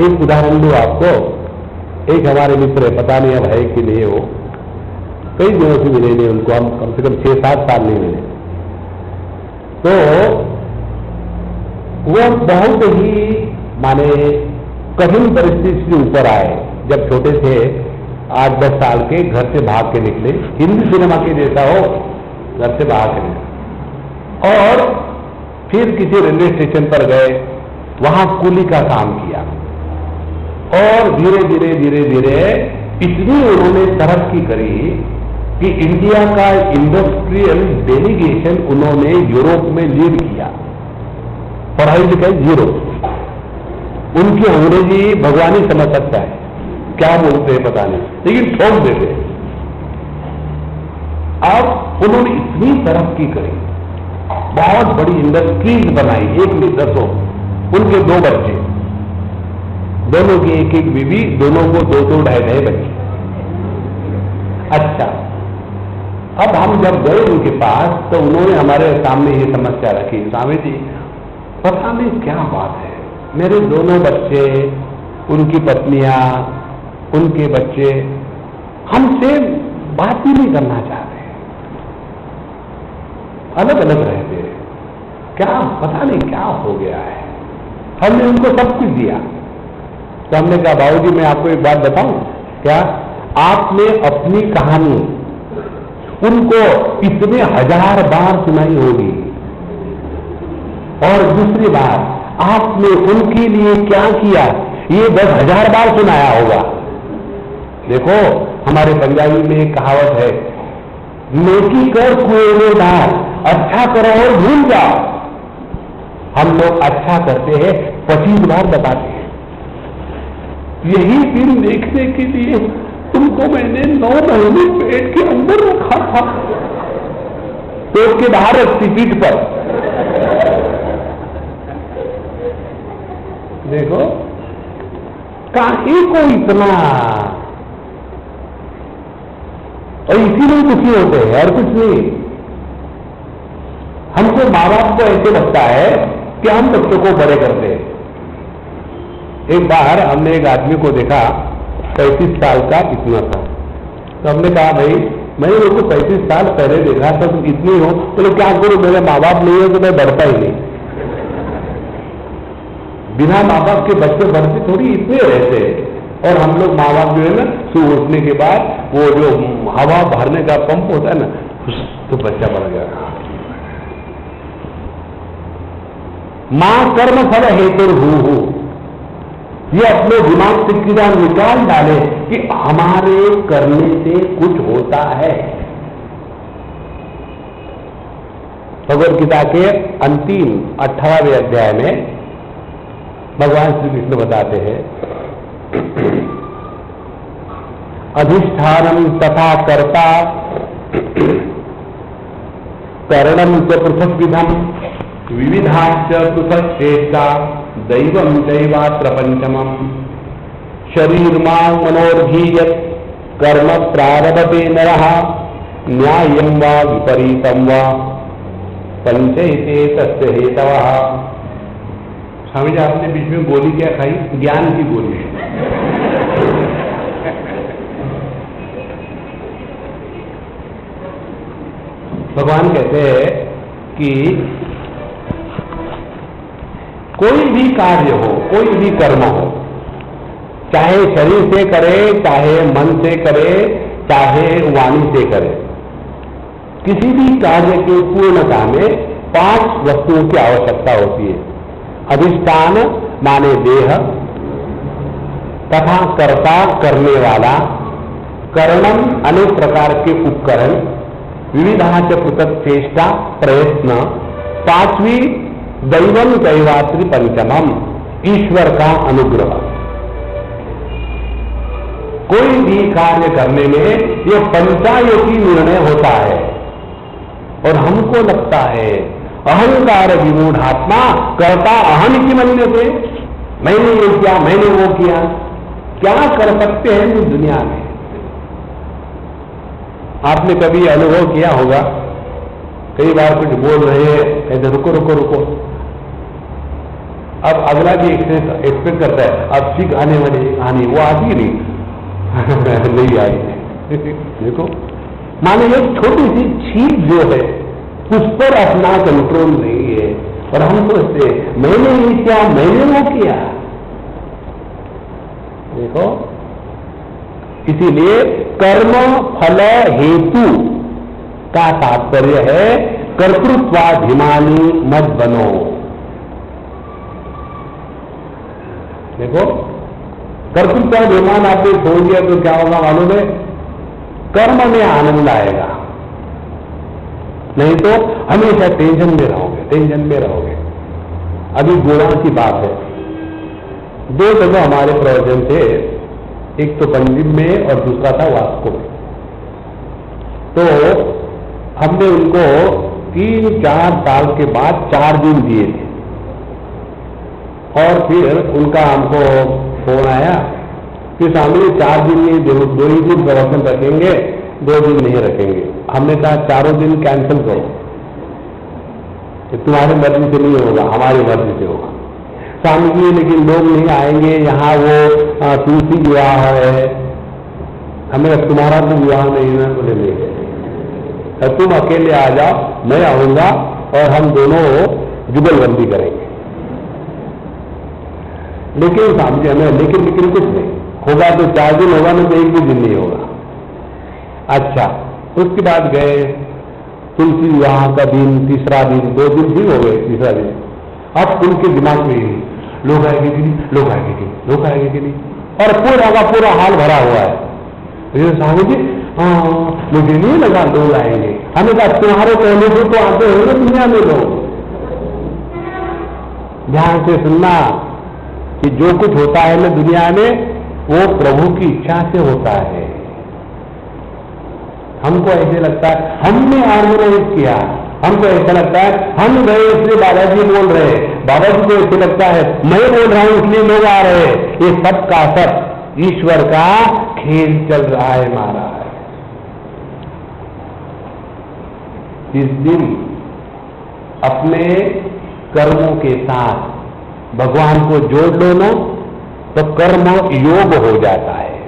एक उदाहरण दूं आपको, एक हमारे मित्र है, पता नहीं अब है कि नहीं, हो कई दिनों से मिले नहीं उनको, हम कम से कम 6-7 साल नहीं मिले। तो वो बहुत ही माने कठिन परिस्थिति से ऊपर आए। जब छोटे थे, 8-10 साल के, घर से भाग के निकले, हिंदी सिनेमा के जैसा हो, घर से भाग के निकले, और फिर किसी रेलवे स्टेशन पर गए, वहां कूली का काम किया, और धीरे धीरे धीरे धीरे इतनी उन्होंने तरक्की करी कि इंडिया का इंडस्ट्रियल डेलीगेशन उन्होंने यूरोप में लीड किया। पढ़ाई लिखाई जीरो, उनकी अंग्रेजी भगवान ही समझ सकता है क्या बोलते हैं पता नहीं, लेकिन ठोक देते। अब उन्होंने इतनी तरक्की करी, बहुत बड़ी इंडस्ट्रीज बनाई, एक में 10 उनके 2 बच्चे, दोनों की एक बीवी, दोनों को 2-2, 2.5 बच्चे। अच्छा, अब हम जब गए उनके पास तो उन्होंने हमारे सामने ये समस्या रखी, स्वामी जी पता नहीं क्या बात है, मेरे दोनों बच्चे, उनकी पत्नियां, उनके बच्चे हमसे बात ही नहीं करना चाहते, अलग अलग रहते हैं, क्या पता नहीं क्या हो गया है। हमने उनको सब कुछ दिया, तो हमने कहा बाबूजी मैं आपको एक बात बताऊं क्या, आपने अपनी कहानी उनको इतने 1000 बार सुनाई होगी, और दूसरी बात आपने उनके लिए क्या किया ये 10,000 बार सुनाया होगा। देखो हमारे पंजाबी में एक कहावत है, नेकी कर कुएं में डाल, अच्छा करो और भूल जाओ। हम लोग अच्छा करते हैं 25 बार बताते हैं। यही दिन देखने के लिए तुमको मैंने 9 महीने पेट के अंदर रखा था, पेट के बाहर रखती पीठ पर। देखो काहे को इतना, और इसीलिए दुखी होते हैं और कुछ नहीं। हमको माँ बाप को ऐसे लगता है कि हम बच्चों को बड़े करते हैं। एक बार हमने एक आदमी को देखा 35 साल का इतना था, तो हमने कहा भाई मैंने लोगों को 35 साल पहले देखा तो तुम इतनी हो, तो क्या करो, मेरे माँ बाप नहीं हो तो मैं बढ़ता ही नहीं। बिना माँ बाप के बच्चे बढ़ते थोड़ी इतने रहते हैं। और हम लोग माँ बाप जो है ना सुबह उठने के बाद वो जो हवा भरने का पंप होता है ना, तो बच्चा बढ़ गया। मां कर्म फल हेतु हूं, ये अपने दिमाग से कीड़ा निकाल डाले कि हमारे करने से कुछ होता है। भगवद गीता के अंतिम 18वें अध्याय में भगवान श्री कृष्ण बताते हैं, अधिष्ठानम तथा कर्ता करणम च पृथक विधम विविधाश्च पृथक श्रेष्ठा दैवम चैवात्र पंचमम शरीरमा मनोर्धीयत कर्म प्रारभते नरः न्यायं वा विपरीतं वा पंचैते तस्य हेतवः। स्वामी जी आपने बीच में गोली क्या खाई? ज्ञान की गोली। भगवान कहते हैं कि कोई भी कार्य हो, कोई भी कर्म हो, चाहे शरीर से करे, चाहे मन से करे, चाहे वाणी से करे, किसी भी कार्य की पूर्णता में 5 वस्तुओं की आवश्यकता होती है। अधिष्ठान माने देह, तथा कर्ता करने वाला, करणम अनेक प्रकार के उपकरण, विविधाच पृथक चेष्टा प्रयत्न, 5वीं दैवम दैवात्री पंचमम ईश्वर का अनुग्रह। कोई भी कार्य करने में यह पंचायोगी निर्णय होता है। और हमको लगता है अहंकार विमूढ़ात्मा कर्ता अहम की मन्यते, मैंने ये किया, मैंने वो किया। क्या कर सकते हैं इस दुनिया में? आपने कभी अनुभव किया होगा, कई बार कुछ बोल रहे हैं, कहते रुको रुको रुको, अब अगला भी एक्सपेक्ट करता है अब सीख आने वाली आनी, वो आती नहीं नहीं आई। देखो, माने एक छोटी सी चीज जो है उस पर अपना कंट्रोल नहीं है, और हम सोचते मैंने ये किया, मैंने वो किया। देखो, इसीलिए कर्म फल हेतु का तात्पर्य है कर्तृत्वाभिमानी मत बनो। देखो, कर्तृत्वाभिमान आपने छोड़ दिया तो क्या होगा मालूम है? कर्म में आनंद आएगा, नहीं तो हमेशा टेंशन में रहोगे, टेंशन में रहोगे। अभी गोवा की बात है, 2 जगह हमारे प्रवचन थे, एक तो पंजिम में और दूसरा था वास्को में। तो हमने उनको 3-4 साल के बाद 4 दिन दिए थे, और फिर उनका हमको फोन आया कि सामने 4 दिन में 2 ही दिन प्रवचन रखेंगे, 2 दिन नहीं रखेंगे। हमने कहा 4 दिन कैंसिल करो, तुम्हारी मर्जी से नहीं होगा, हमारी मर्जी से होगा। स्वामी जी लेकिन लोग नहीं आएंगे, यहाँ वो तुलसी विवाह है। हमें तुम्हारा तो विवाह नहीं ना, बोले नहीं, तुम अकेले आ जाओ, मैं आऊंगा और हम दोनों जुगलबंदी करेंगे। लेकिन स्वामी जी हमें लेकिन कुछ नहीं होगा, तो 4 दिन होगा, नहीं तो 1 भी दिन नहीं होगा। अच्छा, उसके बाद गए, तुलसी विवाह का दिन, तीसरा दिन, 2 दिन भी हो गए, तीसरा दिन। अब उनके दिमाग में लोग आएंगे कि नहीं, लोग आएंगे कि नहीं, लोग आएंगे कि नहीं, और पूरा का पूरा हाल भरा हुआ है। स्वामी जी मुझे नहीं लगा लोग आएंगे। हमें कहा तुम्हारे कहने से तो आते होंगे दुनिया में लोग। ध्यान से सुनना कि जो कुछ होता है ना दुनिया में, वो प्रभु की इच्छा से होता है। हमको ऐसे लगता है हमने ऑर्गेनाइज किया, हमको ऐसा लगता है हम गए इसलिए बाबाजी बोल रहे हैं, बाबाजी को ऐसे लगता है मैं बोल रहा हूं इसलिए लोग आ रहे हैं। ये सब का सब ईश्वर का खेल चल रहा है महाराज। इस दिन अपने कर्मों के साथ भगवान को जोड़ लो ना, तो कर्म योग हो जाता है,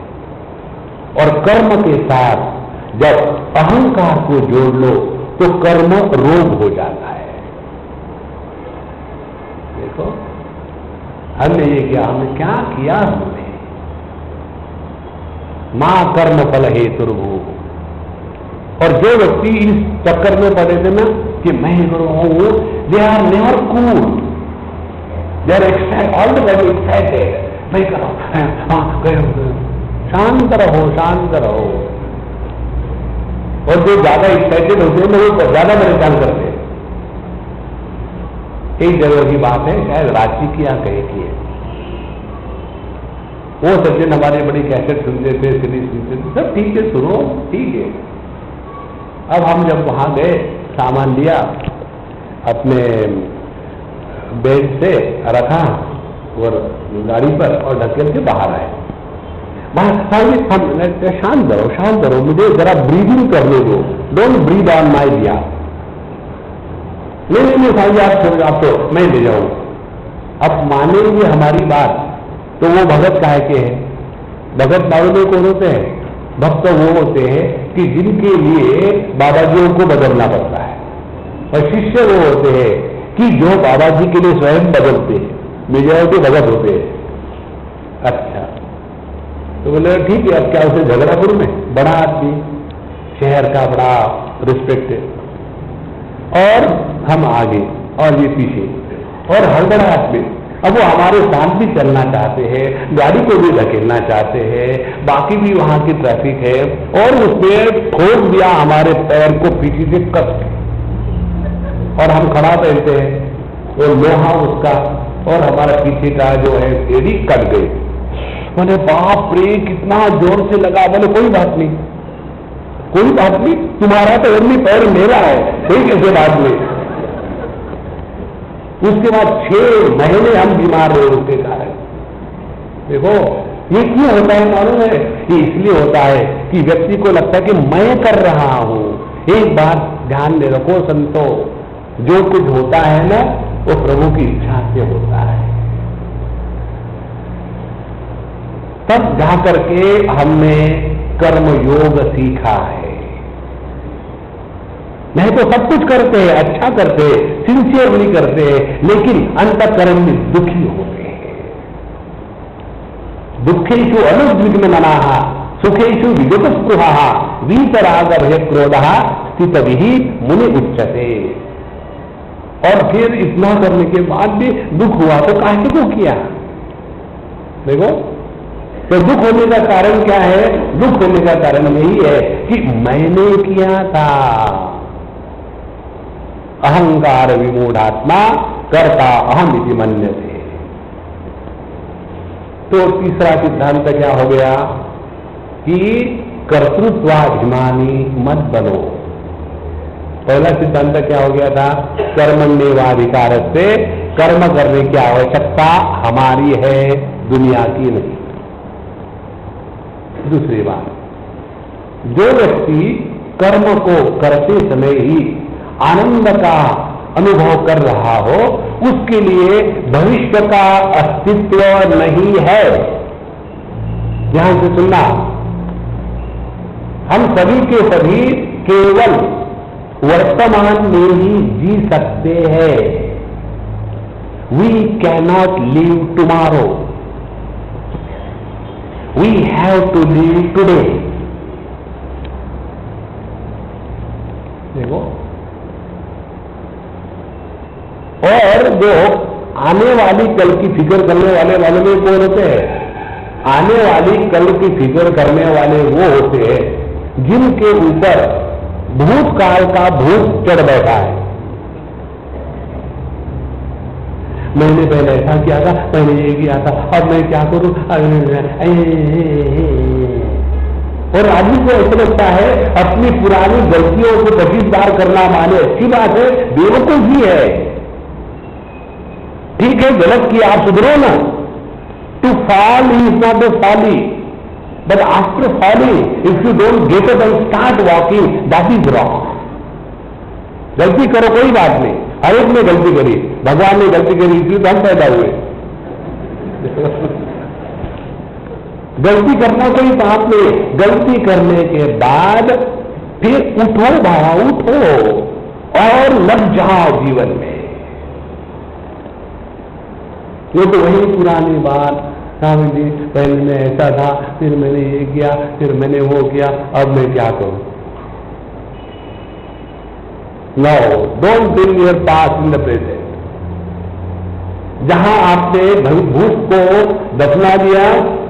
और कर्म के साथ जब अहंकार को जोड़ लो तो कर्म रोग हो जाता है। देखो, हमने ये किया, हमने क्या किया, हमने मां कर्म फल हेतुर्भू। और जो व्यक्ति इस चक्कर में पड़े थे ना कि मैं हूं, they are never cool, they are all the time excited, मैं करो, हाँ गए, शांत रहो, शांत रहो। और जो ज्यादा एक्साइटेड होते हैं वो ज्यादा परेशान करते हैं। एक जगह की बात है, शायद रांची की या कहीं की है, वो सज्जन हमारे बड़ी कैसेट सुनते थे, सीरीज सुनते थे, सब ठीक है, सुनो ठीक है। अब हम जब वहां गए, सामान लिया, अपने बेड से रखा और गाड़ी पर और ढकेल के बाहर आए। शांत रहो, शांत रहो, मुझे जरा ब्रीदिंग करने दो, डोंट ब्रीद ऑन माई दिया। नहीं साहब आप छोड़, आप तो मैं ले जाऊं। अब मानेंगे हमारी बात तो वो भगत काहे के हैं? भगत मालूम कौन होते हैं? भक्त वो होते हैं कि जिनके लिए बाबा जी को बदलना पड़ता है, और शिष्य वो होते हैं कि जो बाबा जी के लिए स्वयं बदलते हैं, मेजॉरिटी भगत होते हैं। अच्छा, तो बोले ठीक है, अब क्या उसे झगड़ा करूं मैं? बड़ा आदमी, शहर का बड़ा रिस्पेक्ट है, और हम आगे और ये पीछे, और हड़बड़ाहट में। अब वो हमारे साथ भी चलना चाहते हैं, गाड़ी को भी धकेलना चाहते हैं, बाकी भी वहां की ट्रैफिक है, और उसमें ठोक दिया हमारे पैर को पीछे से कस के, और हम खड़ा पहनते हैं, वो लोहा उसका, और हमारा पीछे का जो है एड़ी कट गई। मैंने बाप रे कितना जोर से लगा। बोले कोई बात नहीं, कोई बात नहीं, तुम्हारा तो एड़ी पैर मेरा है, कोई कैसे बात नहीं। उसके बाद 6 महीने हम बीमार रहे उसके कारण। देखो ये क्यों होता है मालूम है? ये इसलिए होता है कि व्यक्ति को लगता है कि मैं कर रहा हूं। एक बात ध्यान दे रखो संतो, जो कुछ होता है ना वो प्रभु की इच्छा से होता है। तब जाकर के हमने कर्म योग सीखा है। नहीं तो सब कुछ करते हैं, अच्छा करते हैं, सिंसियरली करते हैं, लेकिन अंतःकरण में दुखी होते हैं। दुखेषु अनुद्विग्न मनाः सुखेषु विगतस्पृहः वीतराग भय क्रोधः स्थितविहि मुनि उच्यते। और फिर इतना करने के बाद भी दुख हुआ तो काहे को किया? देखो तो दुख होने का कारण क्या है? दुख होने का कारण यही है कि मैंने किया था। अहंकार विमूढ़ात्मा कर्ता अहम इति मन्यते। तो तीसरा सिद्धांत क्या हो गया कि कर्तृत्वाभिमानी मत बनो। पहला सिद्धांत क्या हो गया था? कर्मण्येवाधिकार से, कर्म करने की आवश्यकता हमारी है, दुनिया की नहीं। दूसरी बात, जो व्यक्ति कर्म को करते समय ही आनंद का अनुभव कर रहा हो, उसके लिए भविष्य का अस्तित्व नहीं है। ध्यान से सुनना, हम सभी के सभी केवल वर्तमान में ही जी सकते हैं। We cannot live tomorrow, we have to live today. देखो, और जो आने वाली कल की फिक्र करने वाले में कौन होते हैं? आने वाली कल की फिक्र करने वाले वो होते हैं जिनके ऊपर भूतकाल का भूत चढ़ बैठा है। मैंने पहले ऐसा किया था, मैंने ये किया था, अब मैं क्या करूं? और आदमी को ऐसा लगता है अपनी पुरानी गलतियों को 25 बार करना माने अच्छी बात है, बेवकूफी है। ठीक है, गलत किया, आप सुधरो ना। To fall is not a folly, but after falling if you don't get up and start walking, that is wrong. गलती करो, कोई बात नहीं, हर एक ने गलती करी, भगवान ने गलती करी, इसलिए तो हम पैदा हुए। गलती करना कोई पाप नहीं, गलती करने के बाद फिर उठो बाबा, उठो और लग जाओ जीवन में। वो तो वही पुरानी बात, स्वामी जी पहले मैं ऐसा था, फिर मैंने ये किया, फिर मैंने वो किया, अब मैं क्या करूं? No, don't bring your past in the present. जहां आपने भूत को दफना दिया,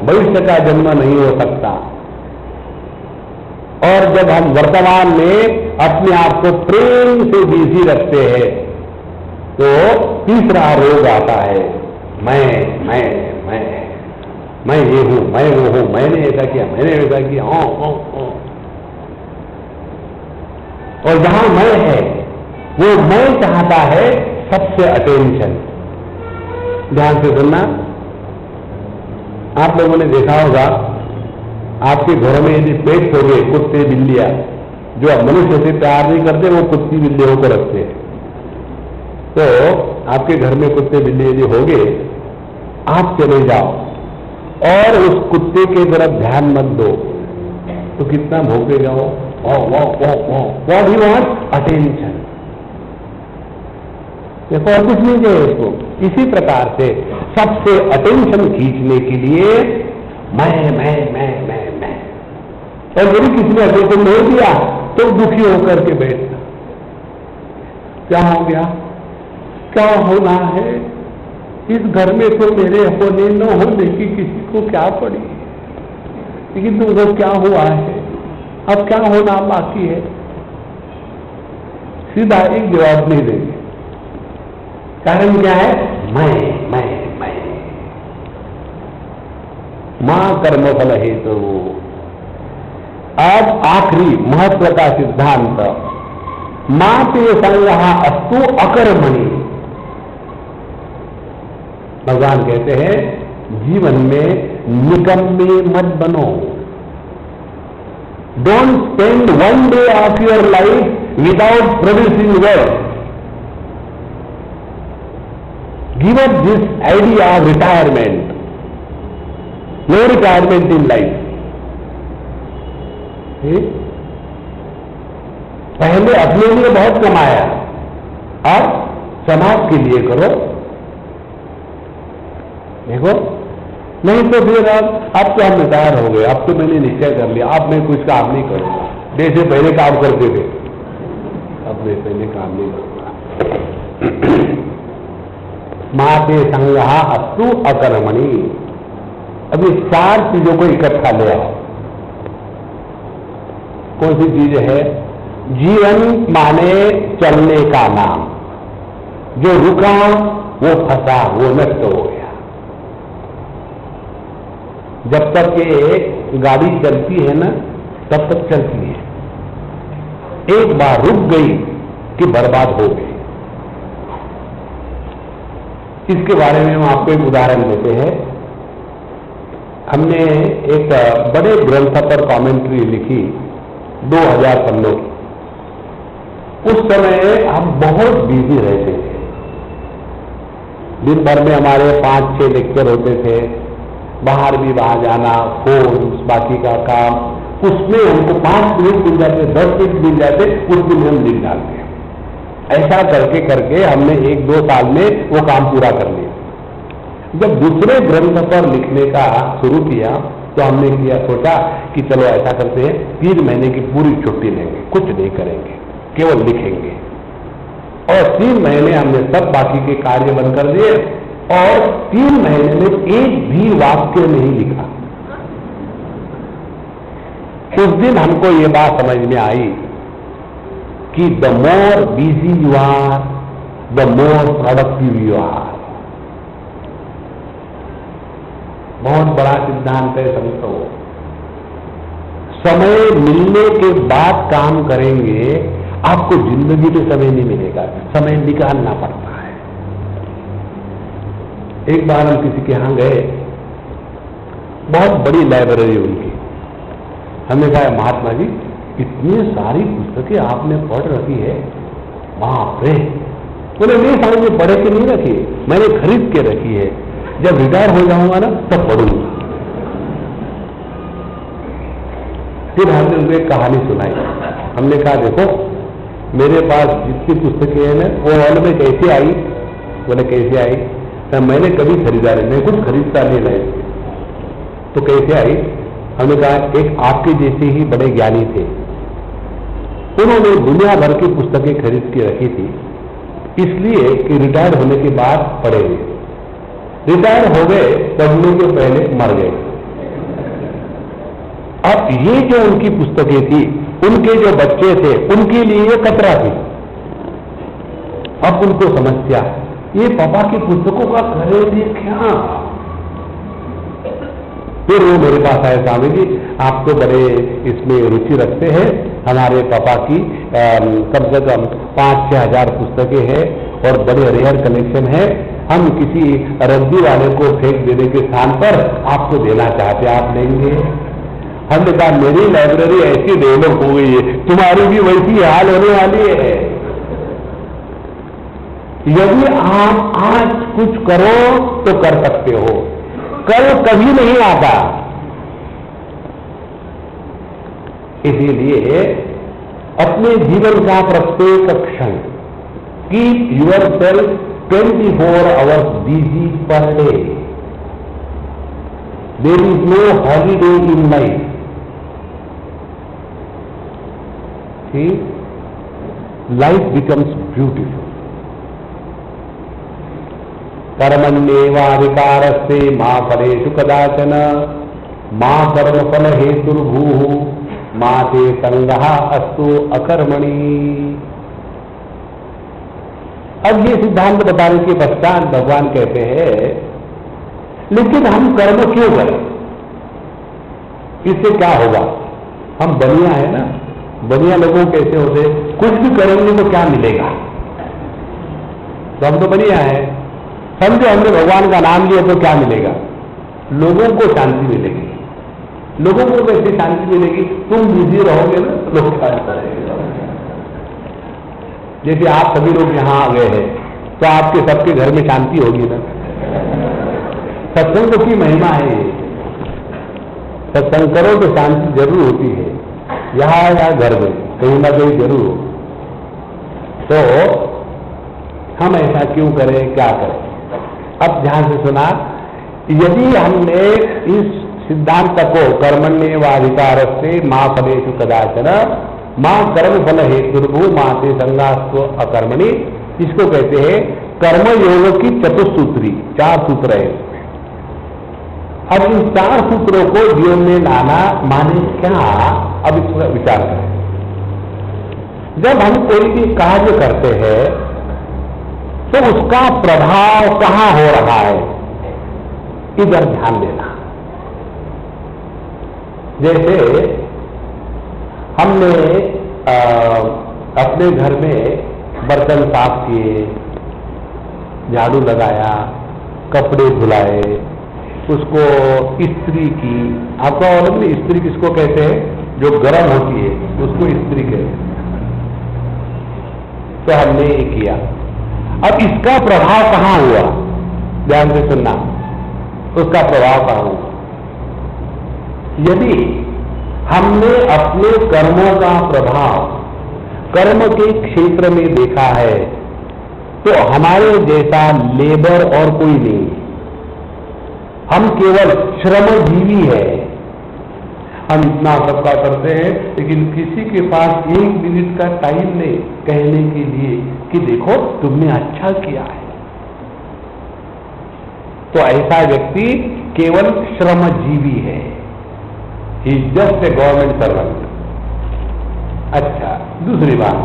भविष्य का जन्म नहीं हो सकता। और जब हम वर्तमान में अपने आप को प्रेम से बिजी रखते हैं, तो तीसरा रोग आता है, मैं ये हूं, मैं वो हूं, मैंने ऐसा किया, मैंने वैसा किया, ओ। और जहां मैं है, वो मैं चाहता है सबसे अटेंशन। ध्यान से सुनना, आप लोगों ने देखा होगा, आपके घरों में यदि पेट हो गए कुत्ते बिल्लियां, जो अब मनुष्य से प्यार नहीं करते, वो कुत्ती बिल्लियों को रखते हैं। तो आपके घर में कुत्ते बिल्ली यदि हो गए, आप चले जाओ और उस कुत्ते के तरफ ध्यान मत दो, तो कितना भौंकेगा वो, व्हाट ही वांट अटेंशन। देखो, और कुछ नहीं चाहिए उसको। इसी प्रकार से सबसे अटेंशन खींचने के लिए मैं। और यदि किसी ने अटेंशन नहीं दिया तो दुखी होकर के बैठना, क्या हो गया, क्या होना है, इस घर में तो मेरे होने न होने की किसी को क्या पड़ी, लेकिन तुमको क्या हुआ है, अब क्या होना बाकी है? सीधा एक जवाब नहीं देंगे। कारण क्या है? मैं। मां कर्मफल हेतु। अब आखिरी महत्व का सिद्धांत, मां ते संग्रह अस्तु अकर्मणि। भगवान कहते हैं, जीवन में निकम्मे मत बनो। Don't spend one day of your life without producing wealth. Give up this idea of retirement. No retirement in life. पहले अपने लिए बहुत कमाया, अब समाज के लिए करो। देखो, नहीं तो फिर अब तो हम रिटायर हो गए, अब तो मैंने निश्चय कर लिया, अब मैं कुछ काम नहीं करूंगा। जैसे पहले काम करते थे, अब मैं पहले काम नहीं करूंगा। माते संग्रह अस्तु अकर्मणि। अभी 4 चीजों को इकट्ठा ले आओ। कौन सी चीज है? जीवन माने चलने का नाम। जो रुका वो फंसा, वो नष्ट हो गया। जब तक ये गाड़ी चलती है ना, तब तक चलती है। एक बार रुक गई कि बर्बाद हो गई। इसके बारे में हम आपको एक उदाहरण देते हैं। हमने एक बड़े ग्रंथ पर कमेंट्री लिखी, 2000 पन्नों की। उस समय हम बहुत बिजी रहते थे। दिन भर में हमारे 5-6 लेक्चर होते थे, बाहर भी बाहर जाना, फोन, बाकी का काम, उसमें हमको 5 मिनट मिल जाते, 10 मिनट मिल जाते, उस दिन हम दिन डालते। ऐसा करके करके हमने 1-2 साल में वो काम पूरा कर लिया। जब दूसरे ग्रंथ पर लिखने का शुरू किया तो हमने सोचा कि चलो ऐसा करते हैं, 3 महीने की पूरी छुट्टी लेंगे, कुछ नहीं करेंगे, केवल लिखेंगे। और 3 महीने हमने सब बाकी के कार्य बंद कर दिए और 3 महीने में एक भी वाक्य नहीं लिखा। उस दिन हमको ये बात समझ में आई कि the more busy you are, the more productive you are. बहुत बड़ा सिद्धांत है समझो। समय मिलने के बाद काम करेंगे, आपको जिंदगी में समय नहीं मिलेगा, समय निकालना पड़ता है। एक बार हम किसी के यहां गए, बहुत बड़ी लाइब्रेरी उनकी। हमने कहा, महात्मा जी इतनी सारी पुस्तकें आपने पढ़ रखी है, बाप रे। बोले नहीं समझ में पढ़े के नहीं रखी, मैंने खरीद के रखी है, जब रिटायर हो जाऊंगा ना तब पढ़ूंगा। फिर हमने उनको एक कहानी सुनाई। हमने कहा, देखो मेरे पास जितनी पुस्तकें हैं ना, वो हॉल में कैसे आई? बोले कैसे आई? मैंने कभी खरीदा नहीं, मैं कुछ खरीदता नहीं लाइफ में। तो कैसे आई? हमने कहा एक आपके जैसे ही बड़े ज्ञानी थे, उन्होंने दुनिया भर की पुस्तकें खरीद के रखी थी, इसलिए कि रिटायर होने के बाद पढ़ेंगे। रिटायर हो गए, पढ़ने के पहले मर गए। अब ये जो उनकी पुस्तकें थी, उनके जो बच्चे थे, उनके लिए ये खतरा थी। अब उनको समस्या, ये पापा की पुस्तकों का करेंगे क्या? फिर वो मेरे पास आए, स्वामी जी आप तो बड़े इसमें रुचि रखते हैं, हमारे पापा की कम से कम 5-6 हजार पुस्तकें हैं और बड़े रेयर कलेक्शन है, हम किसी रद्दी वाले को फेंक देने के स्थान पर आपको देना चाहते, आप लेंगे? हमने कहा मेरी लाइब्रेरी ऐसी डेवलप हो गई है, तुम्हारी भी वैसी हाल होने वाली है। यदि आप आज कुछ करो तो कर सकते हो, कल कभी नहीं आता। इसीलिए अपने जीवन का प्रत्येक क्षण keep yourself 24 hours busy per day. There is no holiday in life. Life becomes beautiful. कर्मण्येवाधिकारस्ते मा फलेषु कदाचन मा कर्मफल हेतुर्भूः मा ते संगः अस्तु अकर्मणि। अब ये सिद्धांत बताने के पश्चात भगवान कहते हैं, लेकिन हम कर्म क्यों करें? इससे क्या होगा? हम बनिया है ना, बनिया लोगों कैसे होते, कुछ भी करेंगे तो क्या मिलेगा? तो हम तो बनिया है, समझो हमने भगवान का नाम लिया तो क्या मिलेगा? लोगों को शांति मिलेगी। लोगों को कैसे शांति मिलेगी? तुम बिजी रहोगे ना, लोग शांत रहेंगे। जैसे आप सभी लोग यहां आ गए हैं तो आपके सबके घर में शांति होगी ना। सत्संग की महिमा है ये। सत्संग करो तो शांति जरूर होती है, यहां या घर में कहीं ना कहीं जरूर हो। तो हम ऐसा क्यों करें, क्या करें? अब ध्यान से सुना, यदि हमने इस सिद्धांत को कर्मण्येवाधिकारस्ते मा फलेषु कदाचन मा कर्म फल हेतुर्भूः मा ते संगास्तु अकर्मणि, इसको कहते हैं कर्मयोग की चतुसूत्री। 4 सूत्र है। अब इन 4 सूत्रों को जीवन में लाना माने क्या? अब इस पर विचार करें। जब हम कोई भी कार्य करते हैं तो उसका प्रभाव कहां हो रहा है, इधर ध्यान देना। जैसे हमने अपने घर में बर्तन साफ किए, झाड़ू लगाया, कपड़े धुलाए, उसको इस्त्री की। आपका मालूम नहीं इस्त्री किसको कहते हैं? जो गर्म होती है उसको इस्त्री कहते हैं। तो हमने ये किया। अब इसका प्रभाव कहां हुआ? ध्यान से सुनना, उसका प्रभाव कहां हुआ? यदि हमने अपने कर्मों का प्रभाव कर्म के क्षेत्र में देखा है तो हमारे जैसा लेबर और कोई नहीं, हम केवल श्रमजीवी है। हम इतना सबका करते हैं लेकिन किसी के पास 1 मिनट का टाइम नहीं कहने के लिए कि देखो तुमने अच्छा किया है। तो ऐसा व्यक्ति केवल श्रमजीवी है, he is just a government servant. अच्छा, दूसरी बात,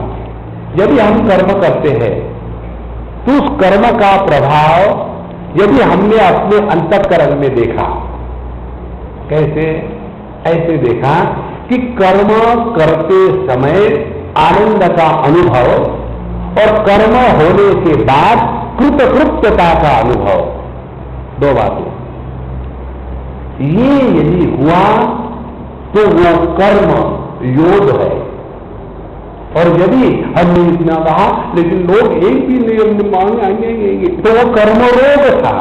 यदि हम कर्म करते हैं तो उस कर्म का प्रभाव यदि हमने अपने अंतःकरण में देखा, कैसे? ऐसे देखा कि कर्म करते समय आनंद का अनुभव और कर्म होने के बाद कृतकृत्यता का अनुभव, 2 बातें। ये यदि हुआ तो वो कर्म योग है। और यदि हमने इतना कहा लेकिन लोग एक भी नियम मांगेंगे तो वो कर्मरोग था।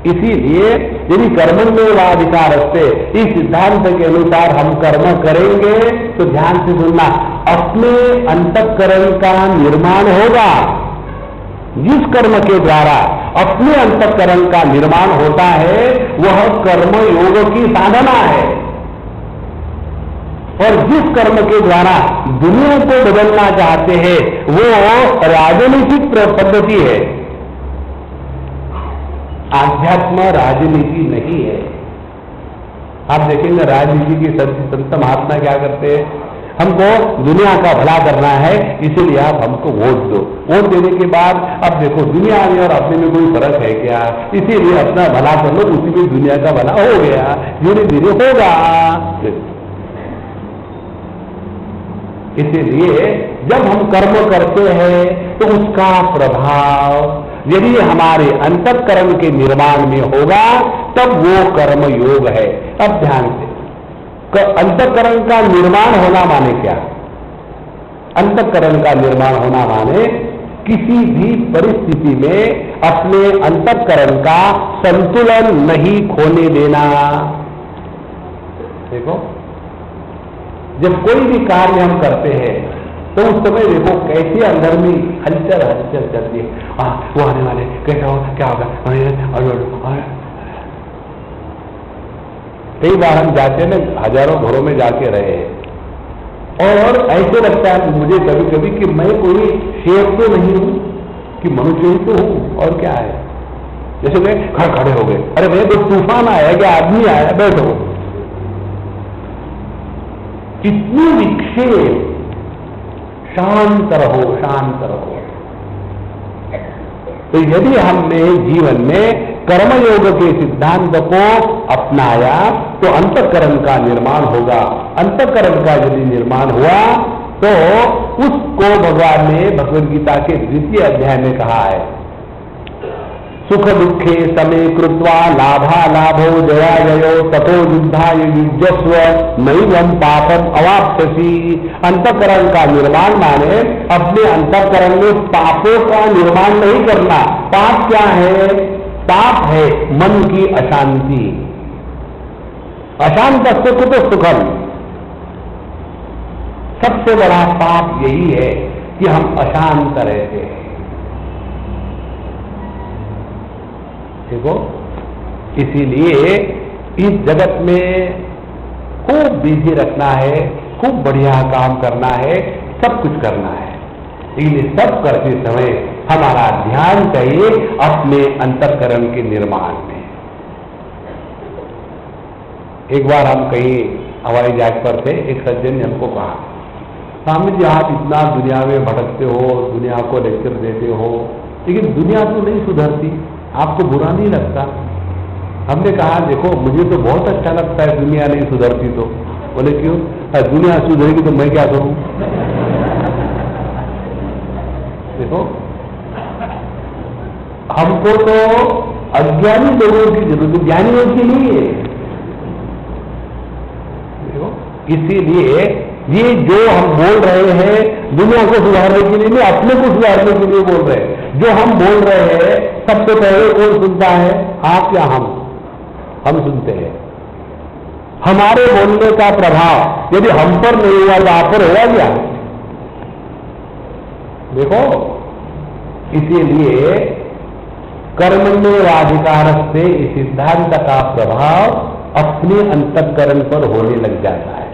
इसीलिए यदि कर्मण्येवाधिकारस्ते इस सिद्धांत के अनुसार हम कर्म करेंगे तो ध्यान से सुनना, अपने अंतःकरण का निर्माण होगा। जिस कर्म के द्वारा अपने अंतःकरण का निर्माण होता है वह कर्म योग की साधना है, और जिस कर्म के द्वारा दुनिया को बदलना चाहते हैं वो राजनीतिक पद्धति है। आध्यात्म राजनीति नहीं है। आप देखेंगे राजनीति की संत महात्मा क्या करते हैं, हमको दुनिया का भला करना है इसीलिए आप हमको वोट दो। वोट देने के बाद अब देखो दुनिया में और अपने में कोई फर्क है क्या, इसीलिए अपना भला कर लो, उसी में दुनिया का भला हो गया, धीरे धीरे होगा। इसीलिए जब हम कर्म करते हैं तो उसका प्रभाव यदि हमारे अंतःकरण के निर्माण में होगा तब वो कर्म योग है। अब ध्यान से, अंतःकरण का निर्माण होना माने क्या? अंतःकरण का निर्माण होना माने किसी भी परिस्थिति में अपने अंतःकरण का संतुलन नहीं खोने देना। देखो, जब कोई भी कार्य हम करते हैं तो उस समय देखो कैसे अंदर में हलचल हलचल चलती है। वो आने वाले कैसा हो, क्या होगा। कई बार हम जाते हैं ना, हजारों घरों में जाके रहे हैं और ऐसे लगता है मुझे कभी कभी कि मैं कोई शेर तो नहीं हूं, कि मनुष्य ही तो हूं, और क्या है। जैसे मैं खड़े हो गए, अरे भैया तो तूफान आया, क्या आदमी आया, बैठो। कितनी विक्षेप, शांत रहो, शांत रहो। तो यदि हमने जीवन में कर्मयोग के सिद्धांत को अपनाया तो अंतःकरण का निर्माण होगा। अंतःकरण का यदि निर्माण हुआ तो उसको भगवान ने भगवद गीता के 2 अध्याय में कहा है, सुख दुखे समे कृत्वा लाभा लाभो जया जयो ततो युद्धाय युज्यस्व नैवं पापम अवाप्स्यसि। अंतःकरण का निर्माण माने अपने अंतःकरण में पापों का निर्माण नहीं करना। पाप क्या है? पाप है मन की अशांति। अशांत सुख तो सुखम। सबसे बड़ा पाप यही है कि हम अशांत रहते हैं। देखो, इसीलिए इस जगत में खूब बिजी रखना है, खूब बढ़िया काम करना है, सब कुछ करना है। लेकिन सब करते समय हमारा ध्यान चाहिए अपने अंतःकरण के निर्माण में। एक बार हम कहीं हवाई जहाज पर थे, एक सज्जन ने हमको कहा, स्वामी जी आप इतना दुनिया में भटकते हो, दुनिया को लेक्चर देते हो, लेकिन दुनिया तो नहीं सुधरती, आपको बुरा नहीं लगता? हमने कहा देखो मुझे तो बहुत अच्छा लगता है दुनिया नहीं सुधरती तो। बोले क्यों? दुनिया सुधरेगी तो मैं क्या करूं? देखो, हमको तो अज्ञानी लोगों की जरूरत, ज्ञानियों की नहीं है। देखो, इसीलिए ये जो हम बोल रहे हैं दुनिया को सुधारने के लिए नहीं, अपने को सुधारने के लिए बोल रहे हैं। जो हम बोल रहे हैं सबसे पहले कौन सुनता है? आप या हम सुनते हैं। हमारे बोलने का प्रभाव यदि हम पर नहीं हुआ तो आप पर होगा क्या? देखो, इसीलिए कर्मण्येवाधिकार से इस सिद्धांत का प्रभाव अपने अंतःकरण पर होने लग जाता है,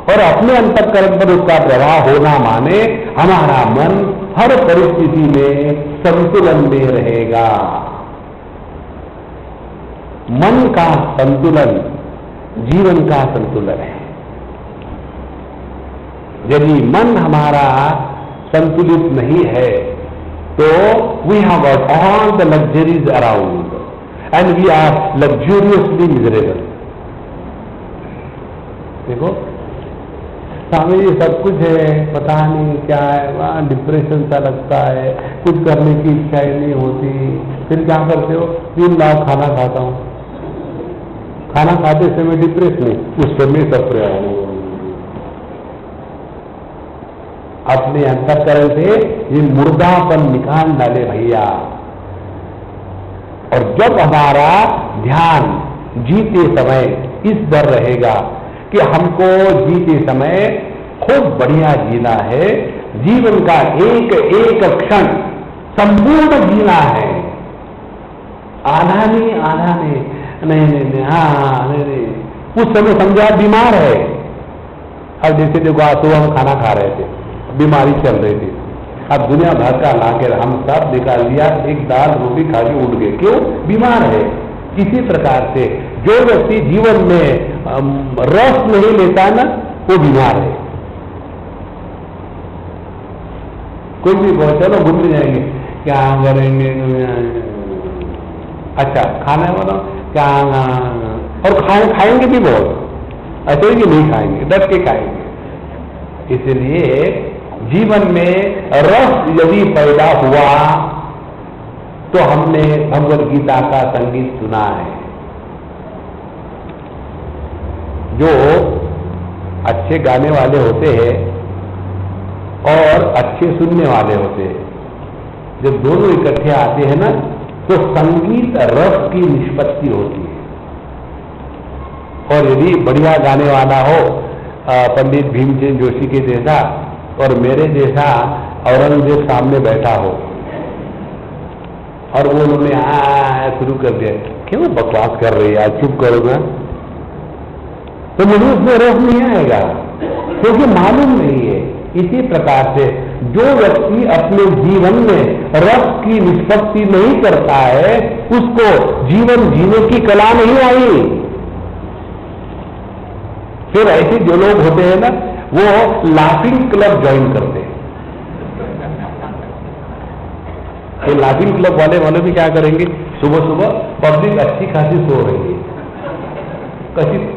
और अपने अंतःकरण पर उसका प्रभाव होना माने हमारा मन हर परिस्थिति में संतुलन में रहेगा। मन का संतुलन जीवन का संतुलन है। यदि मन हमारा संतुलित नहीं है तो we have got all the luxuries around and we are luxuriously miserable. देखो, स्वामी जी सब कुछ है, पता नहीं क्या है, वहां डिप्रेशन सा लगता है, कुछ करने की इच्छा ही नहीं होती। फिर क्या करते हो? 3 लाख खाना खाता हूं, खाना खाते समय डिप्रेशन, उस समय सब प्रयास अपने अंतःकरण से ये मुर्दापन निकाल डाले भैया। और जब हमारा ध्यान जीते समय इस पर रहेगा कि हमको जीते समय खूब बढ़िया जीना है, जीवन का एक एक क्षण संपूर्ण जीना है। आधा नहीं, नहीं, हाँ नहीं। उस समय समझा बीमार है। अब जैसे देखो आज सुबह हम खाना खा रहे थे, बीमारी चल रही थी, अब दुनिया भर का लाकर हम सब निकाल लिया, एक दाल रोटी खा के उठ गए, क्यों? बीमार है। इसी प्रकार से जो व्यक्ति जीवन में रस नहीं लेता ना, वो बीमार है। कोई भी बहुत, चलो घूमने जाएंगे, क्या करेंगे, अच्छा खाना वाला क्या, और खाएंगे भी बहुत, ऐसे ही नहीं खाएंगे, डट के खाएंगे। इसलिए जीवन में रस यदि पैदा हुआ तो हमने भगवद गीता का संगीत सुना है। जो अच्छे गाने वाले होते हैं और अच्छे सुनने वाले होते हैं, जब दोनों इकट्ठे आते हैं ना, तो संगीत रस की निष्पत्ति होती है। और यदि बढ़िया गाने वाला हो, पंडित भीमसेन जोशी के जैसा और मेरे जैसा औरंगजेब सामने बैठा हो, और वो उन्होंने शुरू कर दिया, क्यों बकवास कर रही है, चुप करो ना, तो मुझे उसमें रस नहीं आएगा, क्योंकि मालूम नहीं है। इसी प्रकार से जो व्यक्ति अपने जीवन में रस की निष्पत्ति नहीं करता है, उसको जीवन जीने की कला नहीं आई। फिर ऐसे जो लोग होते हैं ना, वो लाफिंग क्लब ज्वाइन करते हैं। तो लाफिंग क्लब वाले भी क्या करेंगे, सुबह सुबह पब्लिक अच्छी खासी सो रही है,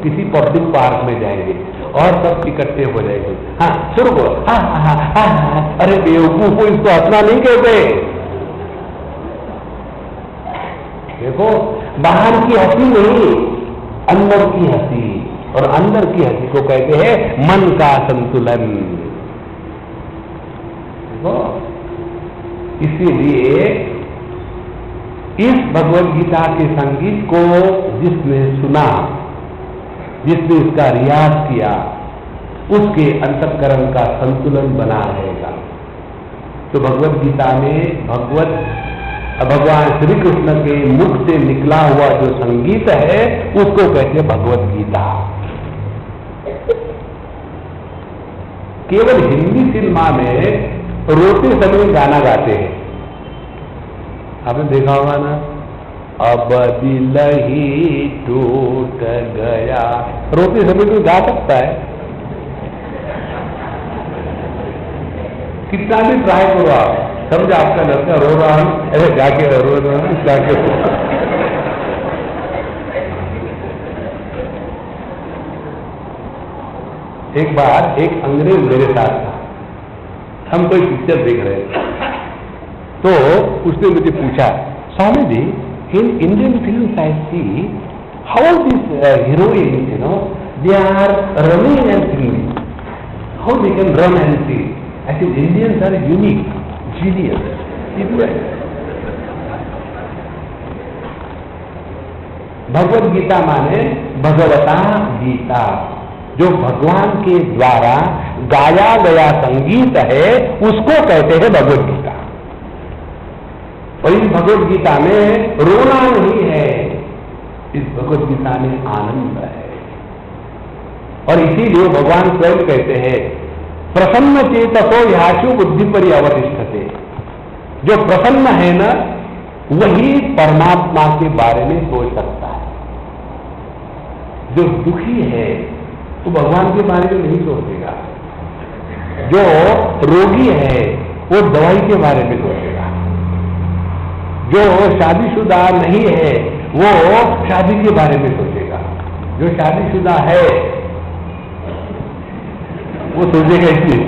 किसी पब्लिक पार्क में जाएंगे और सब इकट्ठे हो जाएंगे, हाँ शुरू करो, हाँ, अरे बेवकूफ को इसको हंसना नहीं कहते। देखो, बाहर की हंसी नहीं, अंदर की हंसी, और अंदर की हंसी को कहते हैं मन का संतुलन। देखो, इसीलिए इस भगवद गीता के संगीत को जिसने सुना, जिसने इसका रियाज किया, उसके अंतःकरण का संतुलन बना रहेगा। तो भगवद गीता में भगवान श्री कृष्ण के मुख से निकला हुआ जो संगीत है, उसको कहते हैं भगवद गीता। केवल हिंदी सिनेमा में रोते समय गाना गाते हैं, आपने देखा होगा ना, अब दिल ही टूट गया, रोते समय कोई गा सकता है? कितना भी ट्राई करो आप, समझ आपका लगता रो रहा हूं, ऐसे गा के रो रहा हूं, गा के। एक बार एक अंग्रेज मेरे साथ था, हम कोई पिक्चर देख रहे थे, तो उसने मुझे पूछा, स्वामी जी, in Indian films I see how these heroines, they are running and singing. How they can run and sing? I think Indians are unique, genius. Bhagavad Gita माने भगवता गीता, जो भगवान के द्वारा गाया गया संगीत है, उसको कहते हैं भगवद गीता। और इस भगवद गीता में रोना नहीं है, इस भगवद गीता में आनंद है। और इसीलिए भगवान स्वयं कहते हैं, प्रसन्न चेतसो याचु बुद्धि पर अवतिष्ठते। जो प्रसन्न है ना, वही परमात्मा के बारे में सोच सकता है। जो दुखी है वो भगवान के बारे में नहीं सोचेगा। जो रोगी है वो दवाई के बारे में सोचेगा। जो शादीशुदा नहीं है वो शादी के बारे में सोचेगा। जो शादीशुदा है वो सोचेगा इसलिए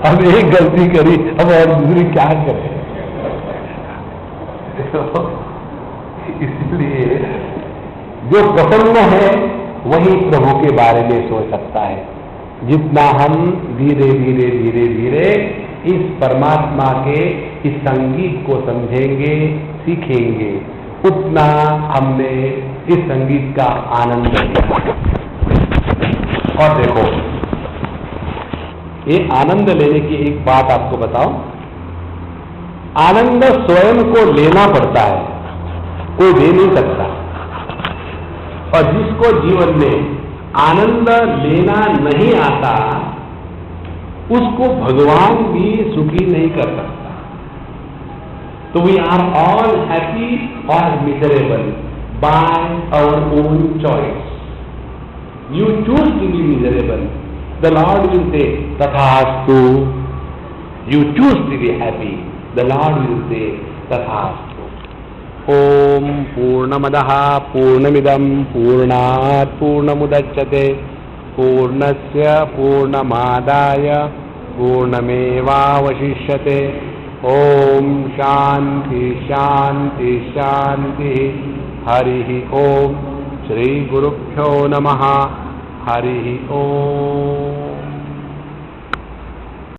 अब एक गलती करी, अब और दूसरी क्या करें। इसलिए जो प्रसन्न है वही प्रभु के बारे में सोच सकता है। जितना हम धीरे धीरे धीरे धीरे इस परमात्मा के इस संगीत को समझेंगे, सीखेंगे, उतना हमने इस संगीत का आनंद लिया। और देखो, ये आनंद लेने की एक बात आपको बताओ, आनंद स्वयं को लेना पड़ता है, कोई दे नहीं सकता। और जिसको जीवन में आनंद लेना नहीं आता, उसको भगवान भी सुखी नहीं कर सकता। तो वी आर ऑल हैप्पी और miserable by our own choice. You choose to be miserable, the lord will say तथास्तु। You choose to be happy, the lord will say तथास्तु। ओम पूर्णमदः पूर्णमिदं पूर्णात् पूर्णमुदच्यते पूर्णस्य पूर्णमादाय पूर्णमेवावशिष्यते। ओम शांति शांति शांति। हरि ओम। श्री गुरुभ्यो नमः। हरि ओम।